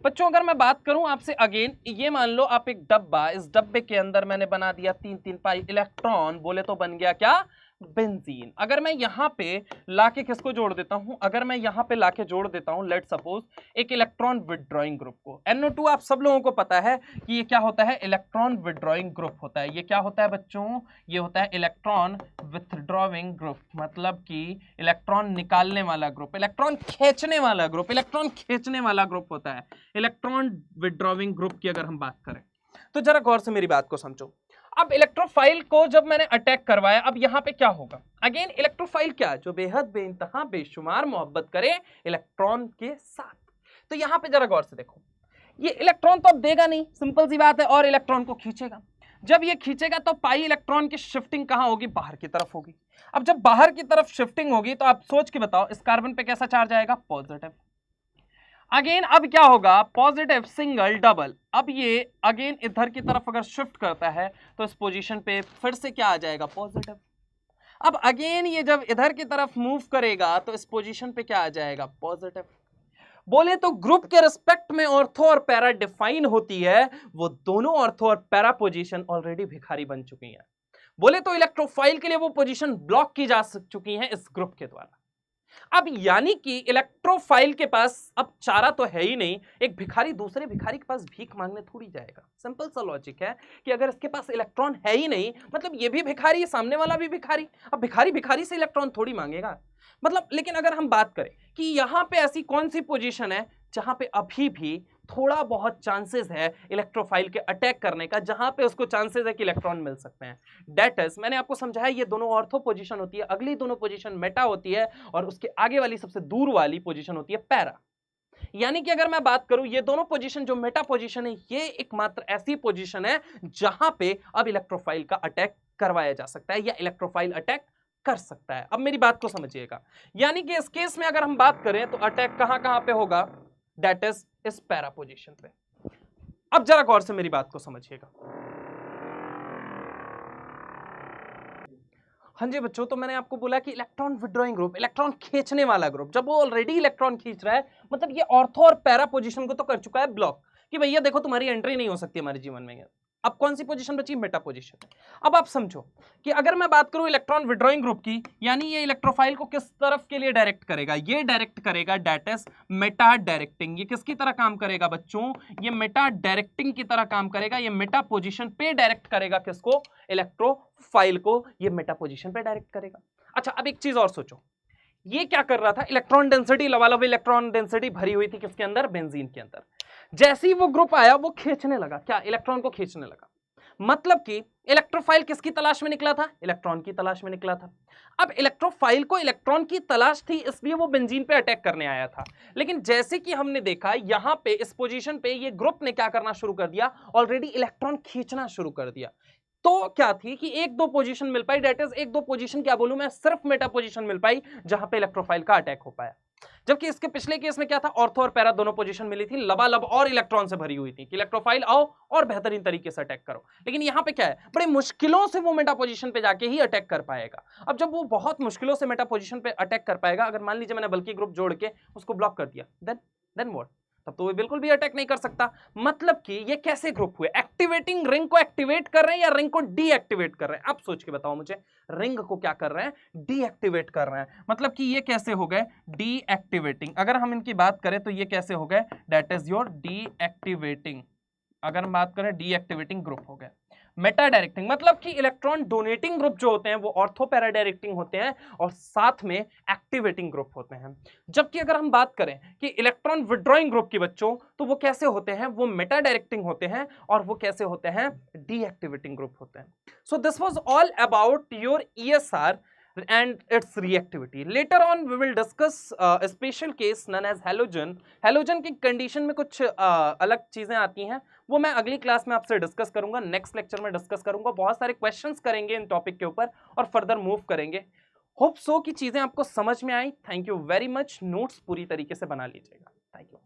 बच्चों। अगर मैं बात करूं आपसे अगेन, ये मान लो आप एक डब्बा, इस डब्बे के अंदर मैंने बना दिया 3 पाई इलेक्ट्रॉन, बोले तो बन गया क्या? बेंजीन। अगर मैं यहां पे लाके किसको जोड़ देता हूं? अगर मैं यहां पे लाके जोड़ देता हूं, लेट सपोज एक इलेक्ट्रॉन विड्रॉइंग ग्रुप को, NO2 आप सब लोगों को पता है कि ये क्या होता है? इलेक्ट्रॉन विड्रॉइंग ग्रुप होता है। ये क्या होता है बच्चों? ये होता है इलेक्ट्रॉन विथड्रॉइंग ग्रुप, मतलब कि इलेक्ट्रॉन निकालने वाला ग्रुप, इलेक्ट्रॉन खींचने वाला ग्रुप, इलेक्ट्रॉन खींचने वाला ग्रुप होता है इलेक्ट्रॉन विड्रॉइंग ग्रुप की। अगर हम बात करें तो जरा गौर से मेरी बात को समझो। अब इलेक्ट्रोफाइल को जब मैंने अटैक करवाया, अब यहां पे क्या होगा? अगेन इलेक्ट्रोफाइल क्या? जो बेहद बेइंतहा बेशुमार मोहब्बत करे इलेक्ट्रॉन के साथ। तो यहां पे जरा गौर से देखो, ये इलेक्ट्रॉन तो अब देगा नहीं, सिंपल सी बात है, और इलेक्ट्रॉन को खींचेगा। जब ये खींचेगा तो पाई इलेक्ट्रॉन की शिफ्टिंग कहां होगी? बाहर की तरफ होगी। अब जब बाहर की तरफ शिफ्टिंग होगी तो आप सोच के बताओ इस कार्बन पे कैसा चार्ज आएगा? पॉजिटिव। अगेन अब क्या होगा? Positive, single, double. अब ये अगेन इधर की तरफ अगर शिफ्ट करता है तो इस पोजीशन पे फिर से क्या आ जाएगा? पॉजिटिव। अब अगेन ये जब इधर की तरफ मूव करेगा तो इस पोजीशन पे क्या आ जाएगा? पॉजिटिव। बोले तो ग्रुप के रिस्पेक्ट में ऑर्थो और पैरा डिफाइन होती है, वो दोनों ऑर्थो और पैरा पोजीशन ऑलरेडी भिखारी बन चुकी हैं। बोले तो इलेक्ट्रोफाइल के लिए वो पोजीशन ब्लॉक की जा चुकी हैं इस ग्रुप के द्वारा। अब यानी कि इलेक्ट्रोफाइल के पास अब चारा तो है ही नहीं, एक भिखारी दूसरे भिखारी के पास भीख मांगने थोड़ी जाएगा। सिंपल सा लॉजिक है कि अगर इसके पास इलेक्ट्रॉन है ही नहीं, मतलब ये भी भिखारी, सामने वाला भी भिखारी, अब भिखारी भिखारी से इलेक्ट्रॉन थोड़ी मांगेगा। मतलब लेकिन अगर हम बात करें कि यहां पे ऐसी कौन सी पोजीशन है जहां पे अभी भी थोड़ा बहुत चांसेस है इलेक्ट्रोफाइल के अटैक करने का, जहां पे उसको चांसेस है कि इलेक्ट्रॉन मिल सकते हैं, दैट इज, मैंने आपको समझाया, ये दोनों ऑर्थो पोजीशन होती है, अगली दोनों पोजीशन मेटा होती है, और उसके आगे वाली सबसे दूर वाली पोजीशन होती है पैरा। यानी कि अगर मैं बात करूं, ये दोनों पोजीशन जो मेटा पोजीशन है, ये एकमात्र ऐसी पोजीशन है जहां पे अब इलेक्ट्रोफाइल का अटैक करवाया जा सकता है या इलेक्ट्रोफाइल अटैक कर सकता है। अब मेरी बात को समझिएगा, यानी कि इस केस में अगर हम बात करें तो अटैक कहां कहां पे होगा? दैट इज इस पैरा पोजीशन पे। अब जरा गौर से मेरी बात को समझिएगा। हाँ जी बच्चों, तो मैंने आपको बोला कि इलेक्ट्रॉन विड्रॉइंग ग्रुप, इलेक्ट्रॉन खींचने वाला ग्रुप, जब वो ऑलरेडी इलेक्ट्रॉन खींच रहा है, मतलब ये ऑर्थो और पैरा पोजीशन को तो कर चुका है ब्लॉक कि भैया देखो तुम्हारी एंट्री नहीं हो सकती हमारे जीवन में। अब कौन सी पोजीशन बची? Meta position. अब आप समझो कि अगर मैं बात करूं इलेक्ट्रॉन विड्रॉइंग ग्रुप की, यानी ये इलेक्ट्रोफाइल को किस तरफ के लिए डायरेक्ट करेगा? ये डायरेक्ट करेगा, दैट इज मेटा डायरेक्टिंग। ये किसकी तरह काम करेगा बच्चों? ये मेटा डायरेक्टिंग की तरह काम करेगा। ये मेटा पोजीशन पे डायरेक्ट करेगा किसको? इलेक्ट्रोफाइल को ये मेटा पोजीशन पे डायरेक्ट करेगा। अच्छा, अब एक चीज और सोचो, ये क्या कर रहा था? इलेक्ट्रॉन डेंसिटी, लवालब इलेक्ट्रॉन डेंसिटी भरी हुई थी किसके अंदर? बेंजीन के अंदर। जैसे ही वो ग्रुप आया वो खींचने लगा, क्या? इलेक्ट्रॉन को खींचने लगा। मतलब कि इलेक्ट्रोफाइल किसकी तलाश में निकला था? इलेक्ट्रॉन की तलाश में निकला था। अब इलेक्ट्रोफाइल को इलेक्ट्रॉन की तलाश थी, इसलिए वो बेंजीन पे अटैक करने आया था। लेकिन जैसे कि हमने देखा यहां पे इस पोजीशन पे ये ग्रुप ने क्या करना शुरू कर दिया, ऑलरेडी इलेक्ट्रॉन खींचना शुरू कर दिया। तो क्या थी कि एक दो पोजीशन मिल पाई, डेट इज एक दो पोजीशन, क्या बोलूं मैं, सिर्फ मेटा पोजीशन मिल पाई जहां पे इलेक्ट्रोफाइल का अटैक हो पाया। जबकि इसके पिछले केस में क्या था, ऑर्थो और पैरा दोनों पोजीशन मिली थी, लबालब और इलेक्ट्रॉन से भरी हुई थी कि इलेक्ट्रोफाइल आओ और बेहतरीन तरीके से अटैक करो। लेकिन यहां पे क्या है, बड़ी मुश्किलों से वो मेटा पोजीशन पे जाके ही अटैक कर पाएगा। अब जब वो बहुत मुश्किलों से मेटा पोजीशन पे अटैक कर पाएगा, अगर मान लीजिए मैंने बल्कि ग्रुप जोड़ के उसको ब्लॉक कर दिया, देन व्हाट, तब तो वो बिल्कुल भी अटैक नहीं कर सकता। मतलब कि ये कैसे ग्रुप हुए, एक्टिवेटिंग रिंग को एक्टिवेट कर रहे हैं या रिंग को डीएक्टिवेट कर रहे हैं? आप सोच के बताओ मुझे, रिंग को क्या कर रहे हैं, डीएक्टिवेट कर रहे हैं। मतलब कि ये कैसे हो गए डीएक्टिवेटिंग, अगर हम इनकी बात करें तो ये कैसे हो गए, दैट इज योर डीएक्टिवेटिंग, अगर हम बात करें डीएक्टिवेटिंग ग्रुप हो गए। मेटा डायरेक्टिंग मतलब कि इलेक्ट्रॉन डोनेटिंग ग्रुप जो होते हैं वो ऑर्थो पैरा डायरेक्टिंग होते हैं और साथ में एक्टिवेटिंग ग्रुप होते हैं। जबकि अगर हम बात करें कि इलेक्ट्रॉन विड्रॉइंग ग्रुप की बच्चों, तो वो कैसे होते हैं, वो मेटा डायरेक्टिंग होते हैं और वो कैसे होते हैं, डीएक्टिवेटिंग ग्रुप होते हैं। So this was all about your ESR and its reactivity. Later on we will discuss a special case known as halogen. Halogen की कंडीशन में कुछ अलग चीजें आती हैं, वो मैं अगली क्लास में आपसे डिस्कस करूंगा, नेक्स्ट लेक्चर में डिस्कस करूंगा, बहुत सारे क्वेश्चंस करेंगे इन टॉपिक के ऊपर और फर्दर मूव करेंगे। होप सो कि चीजें आपको समझ में आई। Thank you very much. Notes पूरी तरीके से बना लीजिएगा। Thank you.